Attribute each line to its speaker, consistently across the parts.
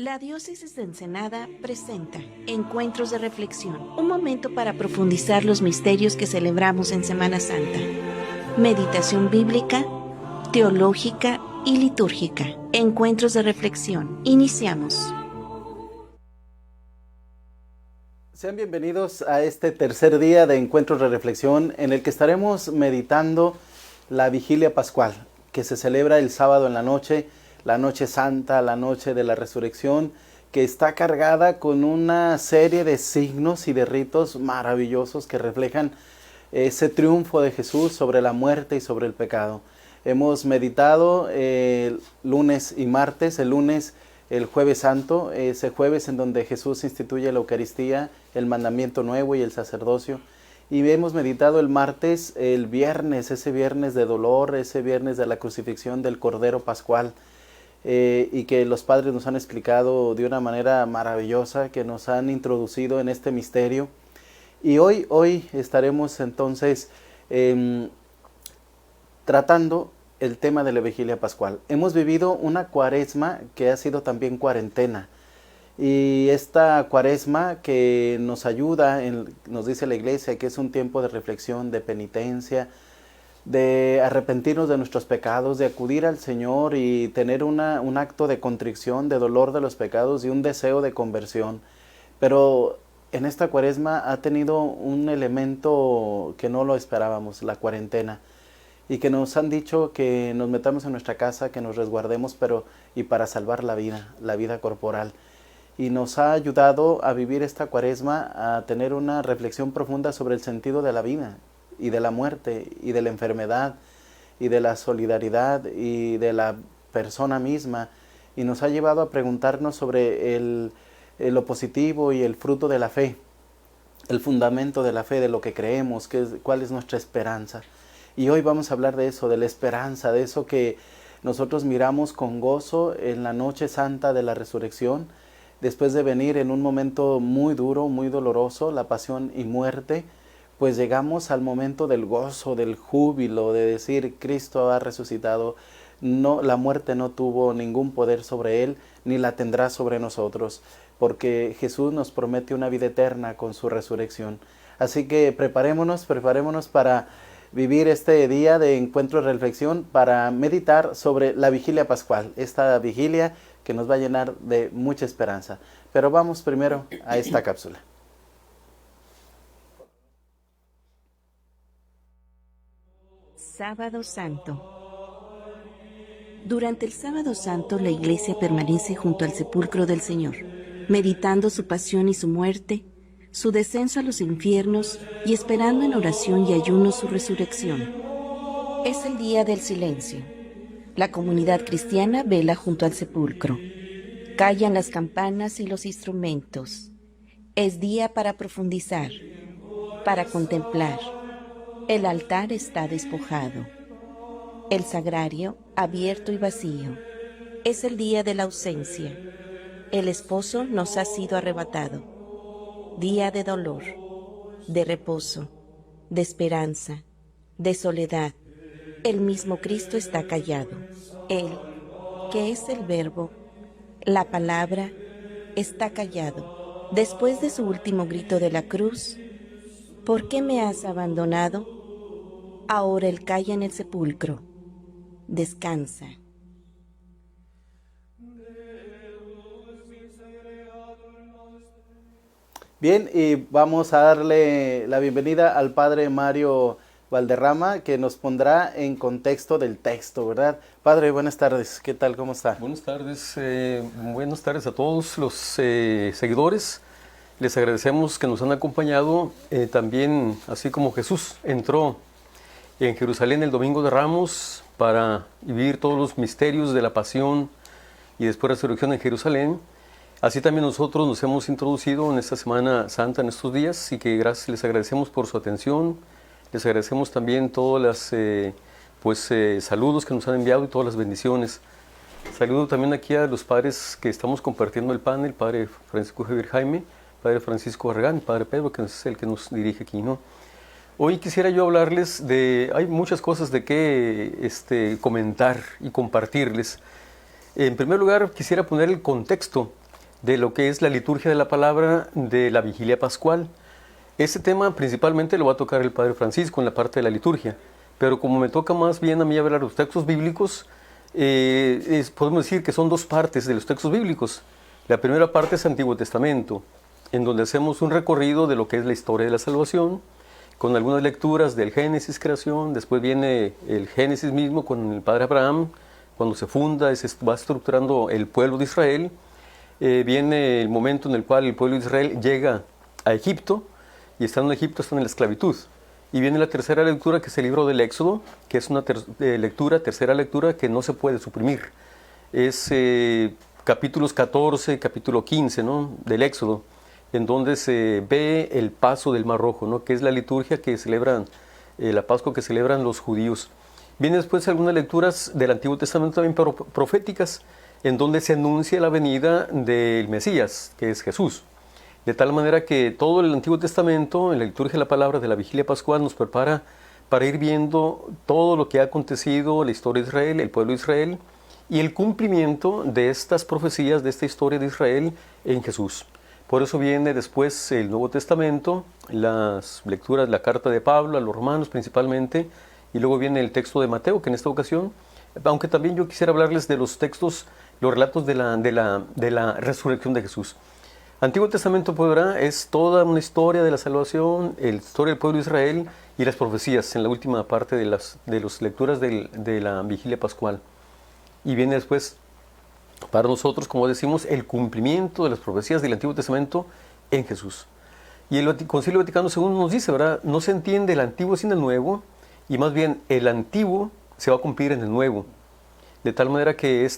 Speaker 1: La Diócesis de Ensenada presenta Encuentros de Reflexión, un momento para profundizar los misterios que celebramos en Semana Santa. Meditación bíblica, teológica y litúrgica. Encuentros de Reflexión. Iniciamos.
Speaker 2: Sean bienvenidos a este tercer día de Encuentros de Reflexión en el que estaremos meditando la Vigilia Pascual, que se celebra el sábado en la Noche Santa, la Noche de la Resurrección, que está cargada con una serie de signos y de ritos maravillosos que reflejan ese triunfo de Jesús sobre la muerte y sobre el pecado. Hemos meditado lunes y martes, el lunes el Jueves Santo, ese jueves en donde Jesús instituye la Eucaristía, el mandamiento nuevo y el sacerdocio. Y hemos meditado el martes, el viernes, ese viernes de dolor, ese viernes de la crucifixión del Cordero Pascual, y que los padres nos han explicado de una manera maravillosa, que nos han introducido en este misterio. Y hoy estaremos entonces tratando el tema de la Vigilia Pascual. Hemos vivido una cuaresma que ha sido también cuarentena. Y esta cuaresma que nos ayuda, nos dice la Iglesia, que es un tiempo de reflexión, de penitencia, de arrepentirnos de nuestros pecados, de acudir al Señor y tener un acto de contrición, de dolor de los pecados y un deseo de conversión. Pero en esta cuaresma ha tenido un elemento que no lo esperábamos, la cuarentena. Y que nos han dicho que nos metamos en nuestra casa, que nos resguardemos, y para salvar la vida corporal. Y nos ha ayudado a vivir esta cuaresma, a tener una reflexión profunda sobre el sentido de la vida, y de la muerte, y de la enfermedad, y de la solidaridad, y de la persona misma. Y nos ha llevado a preguntarnos sobre lo positivo y el fruto de la fe, el fundamento de la fe, de lo que creemos, cuál es nuestra esperanza. Y hoy vamos a hablar de eso, de la esperanza, de eso que nosotros miramos con gozo en la Noche Santa de la Resurrección, después de venir en un momento muy duro, muy doloroso, la pasión y muerte, pues llegamos al momento del gozo, del júbilo, de decir, Cristo ha resucitado, no, la muerte no tuvo ningún poder sobre Él, ni la tendrá sobre nosotros, porque Jesús nos promete una vida eterna con su resurrección. Así que preparémonos para vivir este día de encuentro y reflexión, para meditar sobre la Vigilia Pascual, esta vigilia que nos va a llenar de mucha esperanza. Pero vamos primero a esta cápsula.
Speaker 1: Sábado Santo. Durante el Sábado Santo, la Iglesia permanece junto al sepulcro del Señor, meditando su pasión y su muerte, su descenso a los infiernos y esperando en oración y ayuno su resurrección. Es el día del silencio. La comunidad cristiana vela junto al sepulcro. Callan las campanas y los instrumentos. Es día para profundizar, para contemplar. El altar está despojado. El sagrario abierto y vacío. Es el día de la ausencia. El esposo nos ha sido arrebatado. Día de dolor, de reposo, de esperanza, de soledad. El mismo Cristo está callado. Él, que es el Verbo, la palabra, está callado. Después de su último grito de la cruz, ¿por qué me has abandonado? Ahora Él calla en el sepulcro. Descansa.
Speaker 2: Bien, y vamos a darle la bienvenida al Padre Mario Valderrama, que nos pondrá en contexto del texto, ¿verdad? Padre, buenas tardes, ¿qué tal? ¿Cómo está?
Speaker 3: Buenas tardes a todos los seguidores. Les agradecemos que nos han acompañado también, así como Jesús entró en Jerusalén el Domingo de Ramos para vivir todos los misterios de la pasión y después la resurrección en Jerusalén. Así también nosotros nos hemos introducido en esta Semana Santa, en estos días, y que les agradecemos por su atención. Les agradecemos también todos los saludos que nos han enviado y todas las bendiciones. Saludo también aquí a los padres que estamos compartiendo el panel, Padre Francisco Javier Jaime, Padre Francisco Barragán, Padre Pedro, que es el que nos dirige aquí, ¿no? Hoy quisiera yo hablarles hay muchas cosas de qué comentar y compartirles. En primer lugar, quisiera poner el contexto de lo que es la liturgia de la palabra de la vigilia pascual. Este tema principalmente lo va a tocar el Padre Francisco en la parte de la liturgia, pero como me toca más bien a mí hablar de los textos bíblicos, podemos decir que son dos partes de los textos bíblicos. La primera parte es Antiguo Testamento, en donde hacemos un recorrido de lo que es la historia de la salvación, con algunas lecturas del Génesis, creación, después viene el Génesis mismo con el Padre Abraham, cuando se funda y se va estructurando el pueblo de Israel. Viene el momento en el cual el pueblo de Israel llega a Egipto, y estando en Egipto están en la esclavitud. Y viene la tercera lectura, que es el libro del Éxodo, que es una tercera lectura que no se puede suprimir. Es capítulos 14, capítulo 15, ¿no?, del Éxodo, en donde se ve el paso del Mar Rojo, ¿no?, que es la liturgia que celebran, la Pascua que celebran los judíos. Viene después algunas lecturas del Antiguo Testamento también proféticas, en donde se anuncia la venida del Mesías, que es Jesús. De tal manera que todo el Antiguo Testamento, en la liturgia de la palabra de la vigilia pascual, nos prepara para ir viendo todo lo que ha acontecido, la historia de Israel, el pueblo de Israel, y el cumplimiento de estas profecías, de esta historia de Israel en Jesús. Por eso viene después el Nuevo Testamento, las lecturas, la carta de Pablo a los romanos principalmente, y luego viene el texto de Mateo, que en esta ocasión, aunque también yo quisiera hablarles de los textos, los relatos de la resurrección de Jesús. Antiguo Testamento, pues, ¿verdad?, es toda una historia de la salvación, la historia del pueblo de Israel y las profecías en la última parte de las lecturas de la vigilia pascual. Y viene después, para nosotros, como decimos, el cumplimiento de las profecías del Antiguo Testamento en Jesús. Y el Concilio Vaticano II nos dice, ¿verdad?, no se entiende el Antiguo sin el Nuevo, y más bien el Antiguo se va a cumplir en el Nuevo. De tal manera que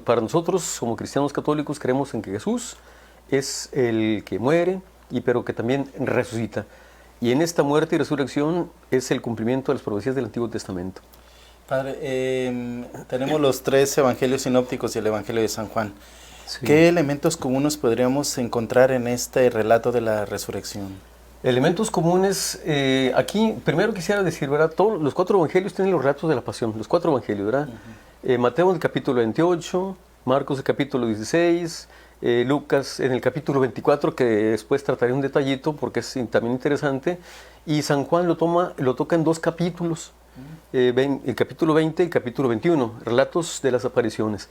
Speaker 3: para nosotros, como cristianos católicos, creemos en que Jesús es el que muere, pero que también resucita. Y en esta muerte y resurrección es el cumplimiento de las profecías del Antiguo Testamento.
Speaker 2: Padre, tenemos los 3 evangelios sinópticos y el Evangelio de San Juan.
Speaker 3: Sí.
Speaker 2: ¿Qué elementos comunes podríamos encontrar en este relato de la resurrección?
Speaker 3: Elementos comunes, aquí primero quisiera decir, ¿verdad?, todos los 4 evangelios tienen los relatos de la pasión, los 4 evangelios, ¿verdad? Mateo en el capítulo 28, Marcos en el capítulo 16, Lucas en el capítulo 24, que después trataré un detallito porque es también interesante, y San Juan lo toca en 2 capítulos, el capítulo 20 y el capítulo 21, relatos de las apariciones.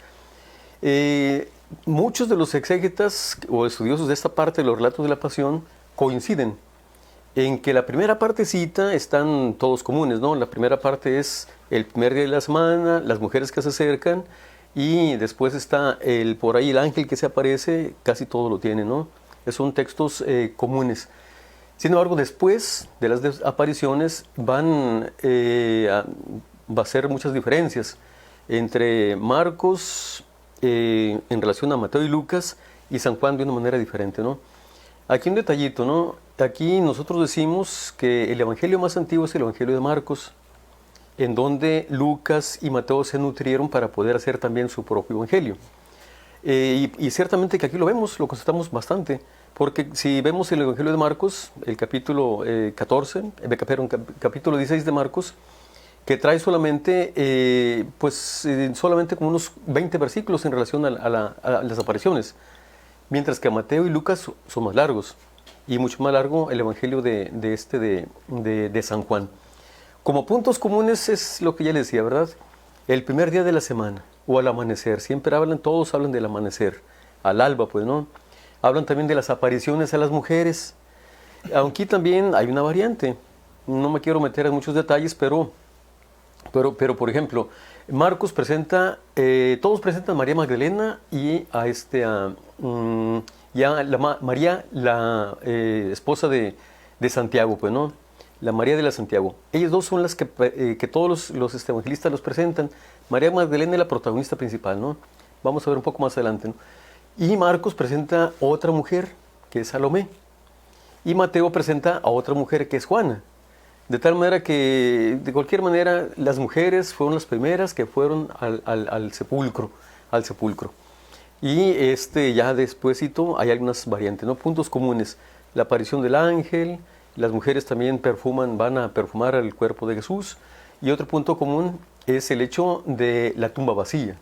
Speaker 3: Muchos de los exégetas o estudiosos de esta parte de los relatos de la pasión coinciden en que la primera partecita están todos comunes, ¿no? La primera parte es el primer día de la semana, las mujeres que se acercan, y después está por ahí el ángel que se aparece, casi todo lo tiene, ¿no? Son textos comunes. Sin embargo, después de las apariciones va a ser muchas diferencias entre Marcos en relación a Mateo y Lucas, y San Juan de una manera diferente, ¿no? Aquí un detallito, ¿no? Aquí nosotros decimos que el evangelio más antiguo es el evangelio de Marcos, en donde Lucas y Mateo se nutrieron para poder hacer también su propio evangelio. Y ciertamente que aquí lo vemos, lo constatamos bastante, porque si vemos el evangelio de Marcos, el capítulo capítulo 16 de Marcos, que trae solamente, solamente como unos 20 versículos en relación a las apariciones, mientras que Mateo y Lucas son más largos, y mucho más largo el evangelio de San Juan. Como puntos comunes es lo que ya les decía, ¿verdad? El primer día de la semana, o al amanecer, todos hablan del amanecer, al alba, pues, ¿no? Hablan también de las apariciones a las mujeres, aunque también hay una variante. No me quiero meter en muchos detalles, pero por ejemplo, Marcos presenta, todos presentan a María Magdalena y a María, la esposa de Santiago, pues, ¿no? La María de la Santiago. Ellas dos son las que todos los evangelistas los presentan. María Magdalena es la protagonista principal, ¿no? Vamos a ver un poco más adelante, ¿no? Y Marcos presenta otra mujer, que es Salomé. Y Mateo presenta a otra mujer, que es Juana. De tal manera que, de cualquier manera, las mujeres fueron las primeras que fueron al sepulcro. Y ya despuésito hay algunas variantes, ¿no? Puntos comunes. La aparición del ángel, las mujeres también van a perfumar el cuerpo de Jesús. Y otro punto común es el hecho de la tumba vacía.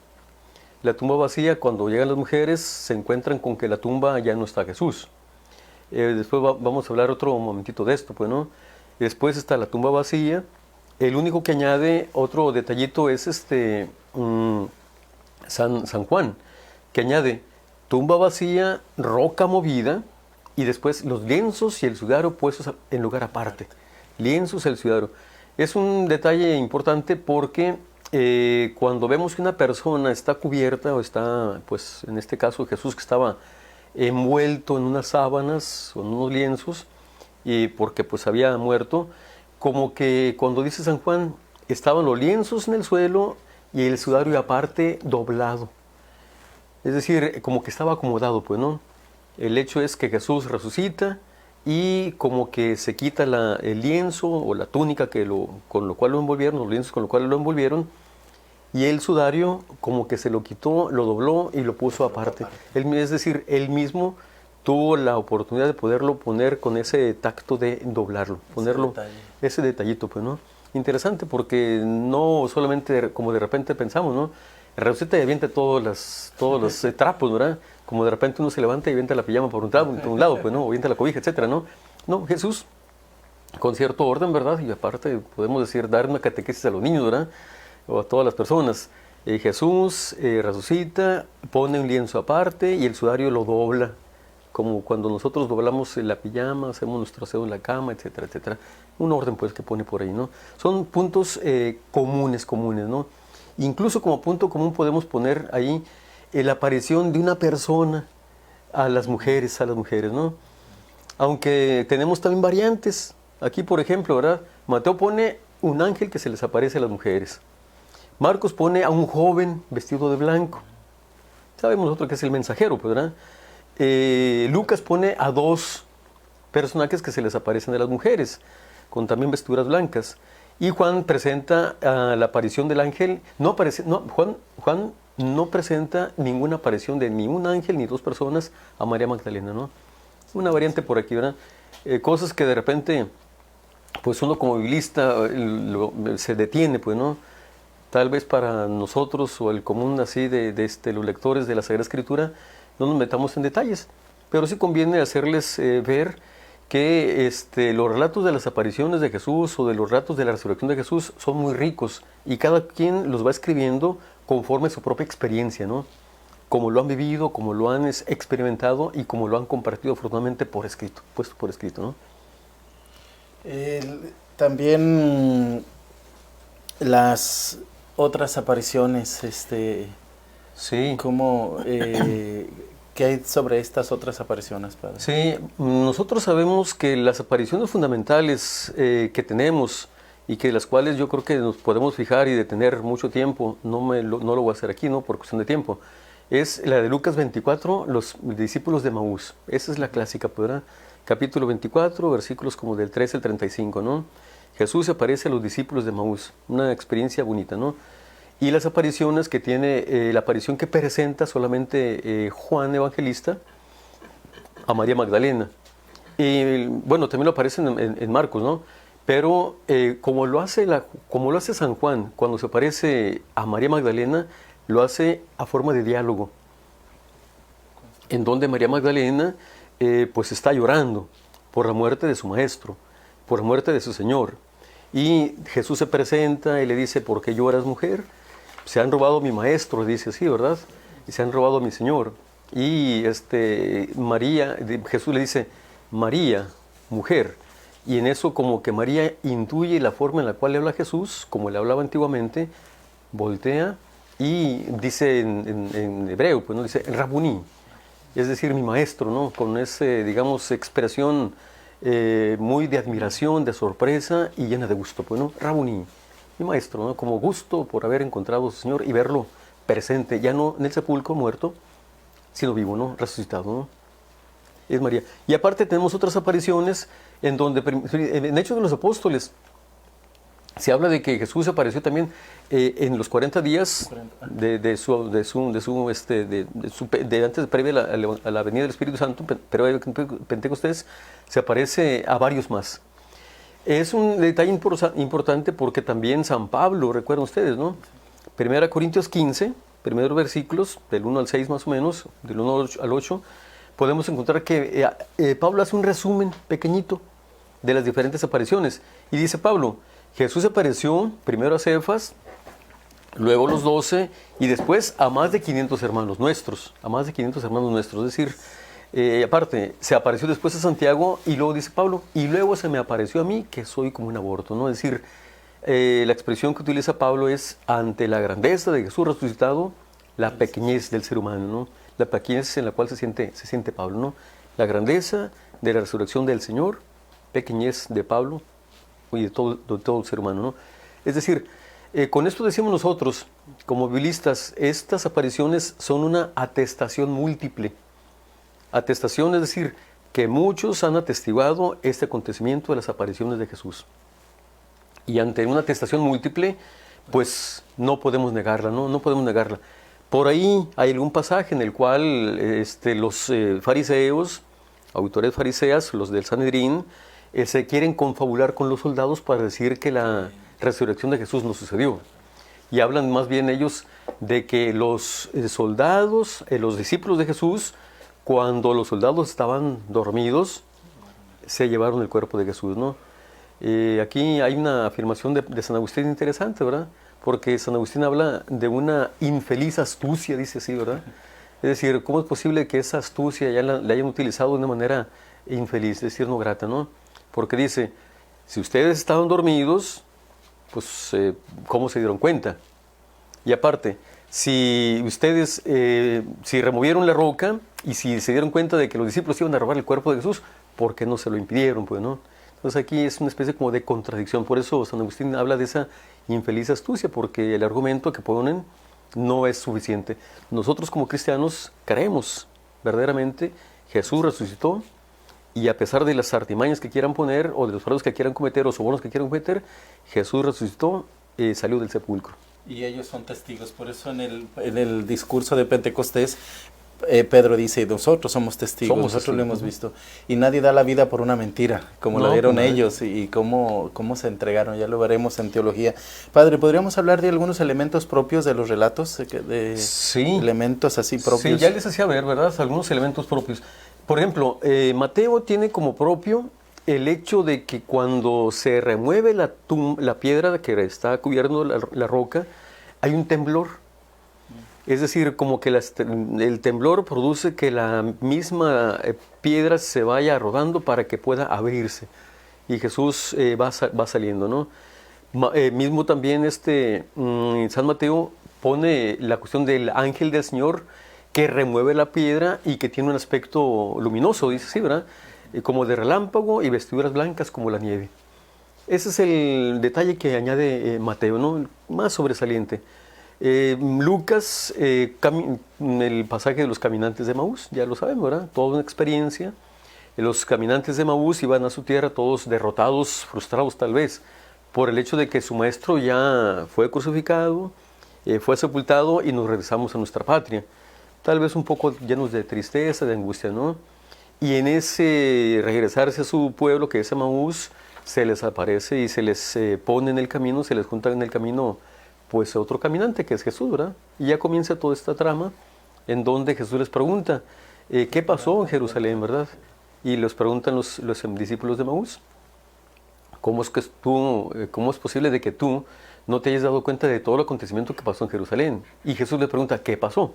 Speaker 3: la tumba vacía, cuando llegan las mujeres, se encuentran con que la tumba ya no está Jesús. Después vamos a hablar otro momentito de esto, pues, ¿no? Después está la tumba vacía. El único que añade otro detallito es San Juan, que añade tumba vacía, roca movida, y después los lienzos y el sudario puestos en lugar aparte. Lienzos y el sudario. Es un detalle importante porque cuando vemos que una persona está cubierta, o está, pues en este caso Jesús, que estaba envuelto en unas sábanas o en unos lienzos, y porque pues había muerto, como que cuando dice San Juan, estaban los lienzos en el suelo y el sudario aparte doblado. Es decir, como que estaba acomodado, pues, ¿no? El hecho es que Jesús resucita y como que se quita el lienzo o la túnica con lo cual lo envolvieron, los lienzos con lo cual lo envolvieron, y el sudario como que se lo quitó, lo dobló y lo puso aparte. Es decir, él mismo tuvo la oportunidad de poderlo poner con ese tacto de doblarlo, ponerlo, ese detallito, pues, ¿no? Interesante, porque no solamente como de repente pensamos, ¿no? Resucita y avienta todos los trapos, ¿verdad? Como de repente uno se levanta y avienta la pijama por un lado, pues, ¿no? O avienta la cobija, etcétera, ¿no? No, Jesús, con cierto orden, ¿verdad? Y aparte, podemos decir, dar una catequesis a los niños, ¿verdad? O a todas las personas. Jesús resucita, pone un lienzo aparte y el sudario lo dobla, como cuando nosotros doblamos la pijama, hacemos nuestro aseo en la cama, etcétera, etcétera. Un orden, pues, que pone por ahí, ¿no? Son puntos comunes, ¿no? Incluso como punto común podemos poner ahí la aparición de una persona a las mujeres, ¿no? Aunque tenemos también variantes. Aquí, por ejemplo, ¿verdad? Mateo pone un ángel que se les aparece a las mujeres. Marcos pone a un joven vestido de blanco. Sabemos nosotros que es el mensajero, pues, ¿verdad? Lucas pone a dos personajes que se les aparecen a las mujeres, con también vestiduras blancas. Y Juan presenta la aparición del ángel. Juan no presenta ninguna aparición de ni un ángel ni dos personas a María Magdalena, ¿no? Una variante por aquí, ¿verdad? Cosas que de repente, pues uno como biblista se detiene, pues, ¿no? Tal vez para nosotros o el común así de los lectores de la Sagrada Escritura no nos metamos en detalles, pero sí conviene hacerles ver que los relatos de las apariciones de Jesús o de los relatos de la resurrección de Jesús son muy ricos y cada quien los va escribiendo conforme a su propia experiencia, ¿no? Como lo han vivido, como lo han experimentado y como lo han compartido afortunadamente por escrito, puesto por escrito, ¿no?
Speaker 2: También las otras apariciones,
Speaker 3: sí.
Speaker 2: ¿cómo, qué hay sobre estas otras apariciones, Padre?
Speaker 3: Sí, nosotros sabemos que las apariciones fundamentales que tenemos y que las cuales yo creo que nos podemos fijar y detener mucho tiempo, no lo voy a hacer aquí, ¿no? Por cuestión de tiempo, es la de Lucas 24, los discípulos de Maús. Esa es la clásica, ¿verdad? Capítulo 24, versículos como del 13 al 35, ¿no? Jesús se aparece a los discípulos de Maús, una experiencia bonita, ¿no? Y las apariciones que tiene, la aparición que presenta solamente Juan Evangelista a María Magdalena. Y bueno, también lo aparece en Marcos, ¿no? Pero como lo hace San Juan, cuando se aparece a María Magdalena, lo hace a forma de diálogo, en donde María Magdalena pues está llorando por la muerte de su maestro, por la muerte de su Señor. Y Jesús se presenta y le dice, ¿por qué lloras, mujer? Se han robado a mi maestro, dice así, ¿verdad? Y se han robado a mi Señor. Y Jesús le dice, María, mujer. Y en eso como que María intuye la forma en la cual le habla Jesús, como le hablaba antiguamente, voltea y dice en hebreo, pues no dice, Rabuní, es decir, mi maestro, ¿no? Con ese, digamos, expresión muy de admiración, de sorpresa y llena de gusto, pues, ¿no? Rabuní, mi maestro, ¿no? Como gusto por haber encontrado a su Señor y verlo presente, ya no en el sepulcro muerto, sino vivo, ¿no? Resucitado, ¿no? Es María. Y aparte tenemos otras apariciones en donde, en Hechos de los Apóstoles, se habla de que Jesús apareció también en los 40 días antes, previo a la venida del Espíritu Santo, pero en Pentecostés se aparece a varios más. Es un detalle importante porque también San Pablo, recuerdan ustedes, ¿no? 1 Corintios 15, primeros versículos, del 1 al 6 más o menos, del 1 al 8, podemos encontrar que Pablo hace un resumen pequeñito de las diferentes apariciones. Y dice Pablo, Jesús apareció primero a Cefas, luego a los 12 y después a más de 500 hermanos nuestros, Es decir, aparte, se apareció después a Santiago y luego dice Pablo, y luego se me apareció a mí que soy como un aborto, ¿no? Es decir, la expresión que utiliza Pablo es ante la grandeza de Jesús resucitado, la pequeñez del ser humano, ¿no? La pequeñez en la cual se siente Pablo, ¿no? La grandeza de la resurrección del Señor, pequeñez de Pablo y de todo el ser humano, ¿no? Es decir, con esto decimos nosotros, como biblistas, estas apariciones son una atestación múltiple. Atestación, es decir, que muchos han atestiguado este acontecimiento de las apariciones de Jesús. Y ante una atestación múltiple, pues no podemos negarla, ¿no? No podemos negarla. Por ahí hay algún pasaje en el cual los fariseos, autoridades fariseas, los del Sanedrín, se quieren confabular con los soldados para decir que la resurrección de Jesús no sucedió. Y hablan más bien ellos de que los soldados, los discípulos de Jesús, cuando los soldados estaban dormidos, se llevaron el cuerpo de Jesús, ¿no? Aquí hay una afirmación de San Agustín interesante, ¿verdad? Porque San Agustín habla de una infeliz astucia, dice así, ¿verdad? Es decir, ¿cómo es posible que esa astucia ya la hayan utilizado de una manera infeliz, es decir, no grata, ¿no? Porque dice, si ustedes estaban dormidos, pues, ¿cómo se dieron cuenta? Y aparte, si ustedes, si removieron la roca y si se dieron cuenta de que los discípulos iban a robar el cuerpo de Jesús, ¿por qué no se lo impidieron, pues, no? Entonces aquí es una especie como de contradicción. Por eso San Agustín habla de esa infeliz astucia, porque el argumento que ponen no es suficiente. Nosotros como cristianos creemos verdaderamente Jesús resucitó, y a pesar de las artimañas que quieran poner, o de los fraudes que quieran cometer, o sobornos que quieran cometer, Jesús resucitó, salió del sepulcro.
Speaker 2: Y ellos son testigos. Por eso en el discurso de Pentecostés, Pedro dice, nosotros somos testigos, nosotros lo hemos visto. Y nadie da la vida por una mentira, como lo dieron ellos y cómo se entregaron. Ya lo veremos en teología. Padre, ¿podríamos hablar de algunos elementos propios de los relatos?
Speaker 3: Sí.
Speaker 2: Elementos así propios.
Speaker 3: Sí, ya les hacía ver, ¿verdad? Algunos elementos propios. Por ejemplo, Mateo tiene como propio el hecho de que cuando se remueve la piedra que está cubriendo la roca, hay un temblor. Es decir, como que el temblor produce que la misma piedra se vaya rodando para que pueda abrirse. Y Jesús va saliendo, ¿no? Mismo también San Mateo pone la cuestión del ángel del Señor que remueve la piedra y que tiene un aspecto luminoso, dice así, ¿verdad? Como de relámpago y vestiduras blancas como la nieve. Ese es el detalle que añade Mateo, ¿no? Más sobresaliente. Lucas, el pasaje de los caminantes de Emaús, ya lo sabemos, ¿verdad? Toda una experiencia. Los caminantes de Emaús iban a su tierra todos derrotados, frustrados tal vez, por el hecho de que su maestro ya fue crucificado, fue sepultado y nos regresamos a nuestra patria. Tal vez un poco llenos de tristeza, de angustia, ¿no? Y en ese regresarse a su pueblo, que es Emaús, se les aparece y se les pone en el camino, se les junta en el camino, pues otro caminante que es Jesús, ¿verdad? Y ya comienza toda esta trama en donde Jesús les pregunta, ¿qué pasó en Jerusalén, verdad? Y les preguntan los discípulos de Emaús, ¿cómo es posible de que tú no te hayas dado cuenta de todo el acontecimiento que pasó en Jerusalén? Y Jesús le pregunta, ¿qué pasó?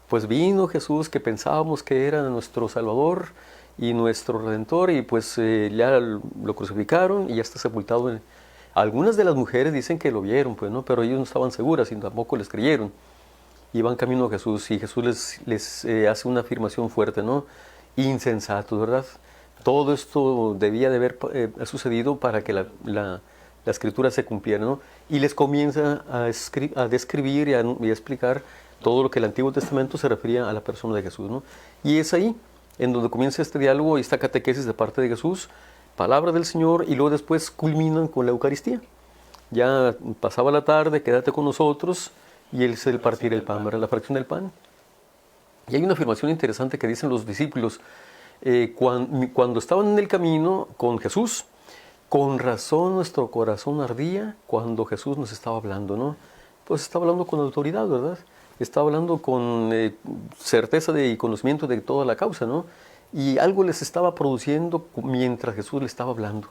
Speaker 3: Pues vino Jesús que pensábamos que era nuestro Salvador y nuestro Redentor, y pues ya lo crucificaron y ya está sepultado. Algunas de las mujeres dicen que lo vieron, pues, ¿no? Pero ellos no estaban seguras y tampoco les creyeron. Iban camino a Jesús y Jesús les hace una afirmación fuerte, ¿no? Insensatos, ¿verdad? Todo esto debía de haber sucedido para que la escritura se cumpliera, ¿no? Y les comienza a describir y a explicar todo lo que el Antiguo Testamento se refería a la persona de Jesús, ¿no? Y es ahí en donde comienza este diálogo y esta catequesis de parte de Jesús, palabra del Señor, y luego después culminan con la Eucaristía. Ya pasaba la tarde, quédate con nosotros, y Él es el partir el pan, ¿verdad? La fracción del pan. Y hay una afirmación interesante que dicen los discípulos, cuando estaban en el camino con Jesús, con razón nuestro corazón ardía cuando Jesús nos estaba hablando, ¿no? Pues estaba hablando con autoridad, ¿verdad? estaba hablando con certeza y conocimiento de toda la causa, ¿no? Y algo les estaba produciendo mientras Jesús le estaba hablando.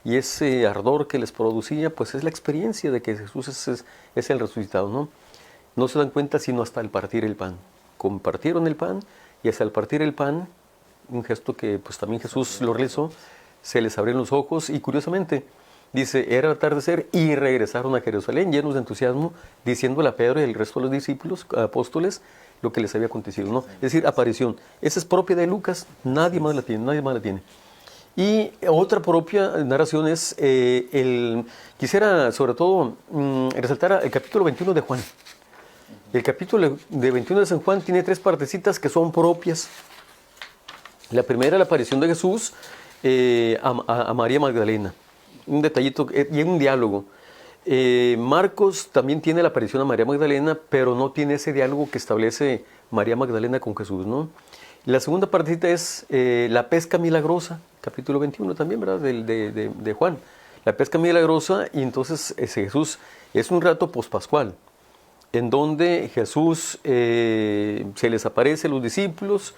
Speaker 3: Y ese ardor que les producía, pues es la experiencia de que Jesús es el resucitado, ¿no? No se dan cuenta sino hasta el partir el pan. Compartieron el pan y hasta el partir el pan, un gesto que pues también Jesús lo realizó, se les abrieron los ojos y curiosamente dice, era atardecer y regresaron a Jerusalén llenos de entusiasmo, diciéndole a Pedro y el resto de los discípulos, apóstoles, lo que les había acontecido, ¿no? Es decir, aparición. Esa es propia de Lucas, nadie más la tiene. Y otra propia narración es, quisiera sobre todo resaltar el capítulo 21 de Juan. El capítulo de 21 de San Juan tiene 3 partecitas que son propias. La primera, la aparición de Jesús a María Magdalena. Un detallito y un diálogo. Marcos también tiene la aparición a María Magdalena, pero no tiene ese diálogo que establece María Magdalena con Jesús, ¿no? La segunda partecita es la pesca milagrosa, capítulo 21 también, ¿verdad? De Juan. La pesca milagrosa, y entonces Jesús es un rato pospascual, en donde Jesús se les aparece a los discípulos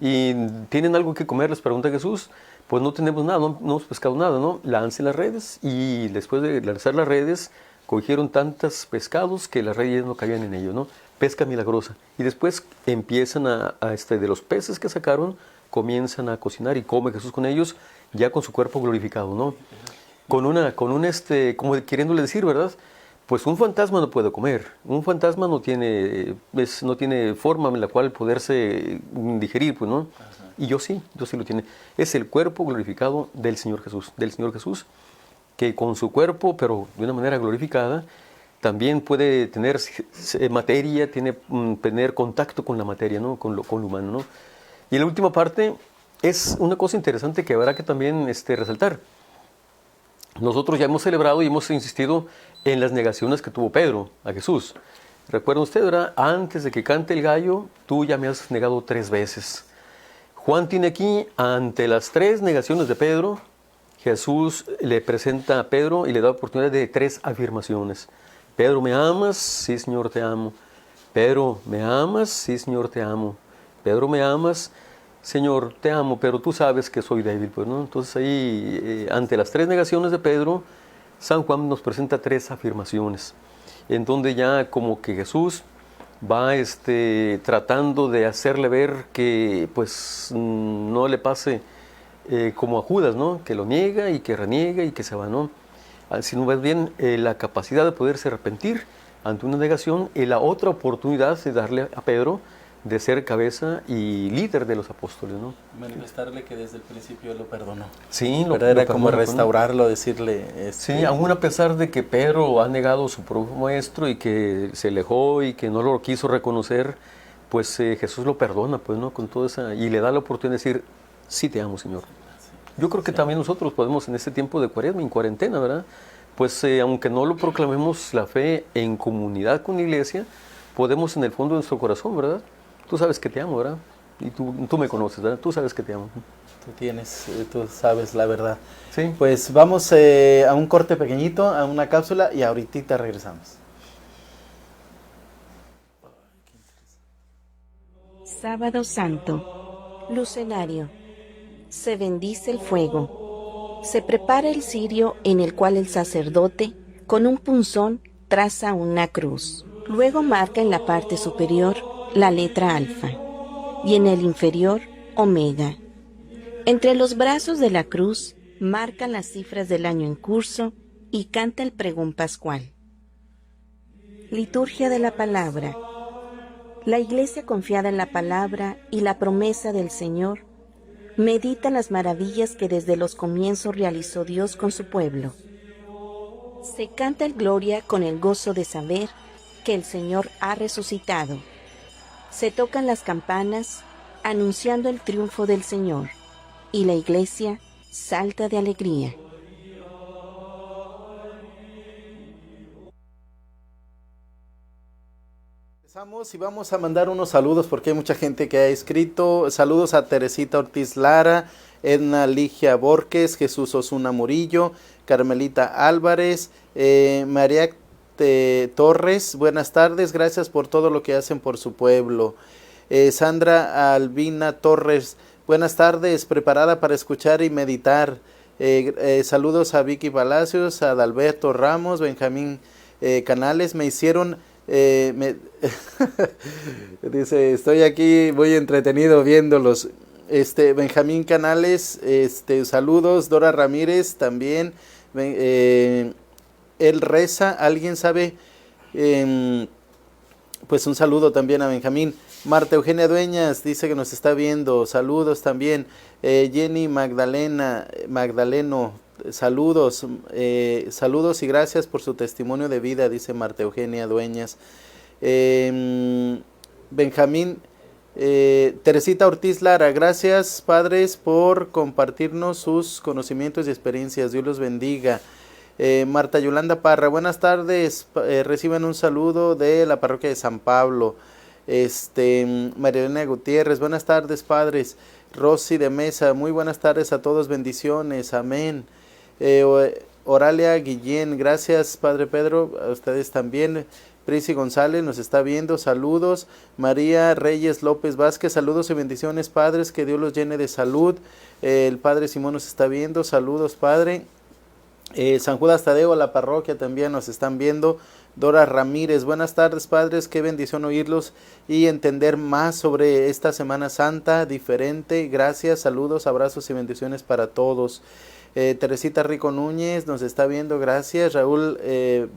Speaker 3: y tienen algo que comer, les pregunta Jesús. Pues no tenemos nada, no hemos pescado nada, ¿no? Lancen las redes, y después de lanzar las redes, cogieron tantos pescados que las redes no cabían en ellos, ¿no? Pesca milagrosa. Y después empiezan de los peces que sacaron, comienzan a cocinar y come Jesús con ellos, ya con su cuerpo glorificado, ¿no? Como queriéndole decir, ¿verdad? Pues un fantasma no puede comer, un fantasma no tiene forma en la cual poderse digerir, pues, ¿no? Y yo sí lo tiene. Es el cuerpo glorificado del Señor Jesús, que con su cuerpo, pero de una manera glorificada, también puede tener materia, tener contacto con la materia, ¿no? Con lo humano, ¿no? Y la última parte es una cosa interesante que habrá que también resaltar. Nosotros ya hemos celebrado y hemos insistido en las negaciones que tuvo Pedro a Jesús. Recuerda usted, ¿verdad? Antes de que cante el gallo, tú ya me has negado 3 veces. Juan tiene aquí, ante las 3 negaciones de Pedro, Jesús le presenta a Pedro y le da oportunidad de 3 afirmaciones. Pedro, ¿me amas? Sí, Señor, te amo. Pedro, ¿me amas? Sí, Señor, te amo. Pedro, ¿me amas? Señor, te amo, pero tú sabes que soy débil, pues, ¿no? Entonces ahí, ante las 3 negaciones de Pedro, San Juan nos presenta 3 afirmaciones, en donde ya como que Jesús va tratando de hacerle ver que pues no le pase como a Judas, ¿no? Que lo niega y que reniega y que se va, ¿no? Sino más bien la capacidad de poderse arrepentir ante una negación y la otra oportunidad de darle a Pedro de ser cabeza y líder de los apóstoles, ¿no?
Speaker 2: Manifestarle que desde el principio lo perdonó.
Speaker 3: Sí,
Speaker 2: era como restaurarlo, decirle...
Speaker 3: Sí, aún a pesar de que Pedro ha negado a su propio maestro y que se alejó y que no lo quiso reconocer, pues Jesús lo perdona, pues, ¿no? Con toda esa... Y le da la oportunidad de decir, sí te amo, Señor. Yo creo que también nosotros podemos en este tiempo de cuaresma, en cuarentena, ¿verdad? Pues aunque no lo proclamemos la fe en comunidad con la iglesia, podemos en el fondo de nuestro corazón, ¿verdad? Tú sabes que te amo, ¿verdad? Y tú me conoces, ¿verdad? Tú sabes que te amo.
Speaker 2: Tú sabes la verdad.
Speaker 3: Sí.
Speaker 2: Pues vamos a un corte pequeñito, a una cápsula y ahorita regresamos.
Speaker 1: Sábado Santo. Lucenario. Se bendice el fuego. Se prepara el cirio en el cual el sacerdote, con un punzón, traza una cruz. Luego marca en la parte superior la letra alfa y en el inferior omega. Entre los brazos de la cruz marca las cifras del año en curso y canta el pregón pascual. Liturgia de la palabra. La Iglesia, confiada en la palabra y la promesa del Señor, medita las maravillas que desde los comienzos realizó Dios con su pueblo. Se canta el Gloria con el gozo de saber que el Señor ha resucitado. Se tocan las campanas anunciando el triunfo del Señor y la Iglesia salta de alegría.
Speaker 2: Empezamos y vamos a mandar unos saludos porque hay mucha gente que ha escrito. Saludos a Teresita Ortiz Lara, Edna Ligia Borges, Jesús Osuna Murillo, Carmelita Álvarez, María Torres, buenas tardes, gracias por todo lo que hacen por su pueblo. Sandra Albina Torres, buenas tardes, preparada para escuchar y meditar. Saludos a Vicky Palacios, a Adalberto Ramos, Benjamín Canales, me hicieron... dice, estoy aquí muy entretenido viéndolos. Benjamín Canales, saludos. Dora Ramírez también. Él reza, ¿alguien sabe? Pues un saludo también a Benjamín. Marta Eugenia Dueñas dice que nos está viendo, saludos también. Jenny Magdaleno, saludos, saludos y gracias por su testimonio de vida, dice Marta Eugenia Dueñas. Benjamín, Teresita Ortiz Lara, gracias padres por compartirnos sus conocimientos y experiencias, Dios los bendiga. Marta Yolanda Parra, buenas tardes, reciban un saludo de la parroquia de San Pablo. María Elena Gutiérrez, buenas tardes padres. Rosy de Mesa, muy buenas tardes a todos, bendiciones, amén. Oralia Guillén, gracias Padre Pedro, a ustedes también. Prisi González nos está viendo, saludos. María Reyes López Vázquez, saludos y bendiciones padres, que Dios los llene de salud. El Padre Simón nos está viendo, saludos Padre. San Judas Tadeo, la parroquia también nos están viendo. Dora Ramírez, buenas tardes padres, qué bendición oírlos y entender más sobre esta Semana Santa diferente. Gracias, saludos, abrazos y bendiciones para todos. Teresita Rico Núñez nos está viendo, gracias. Raúl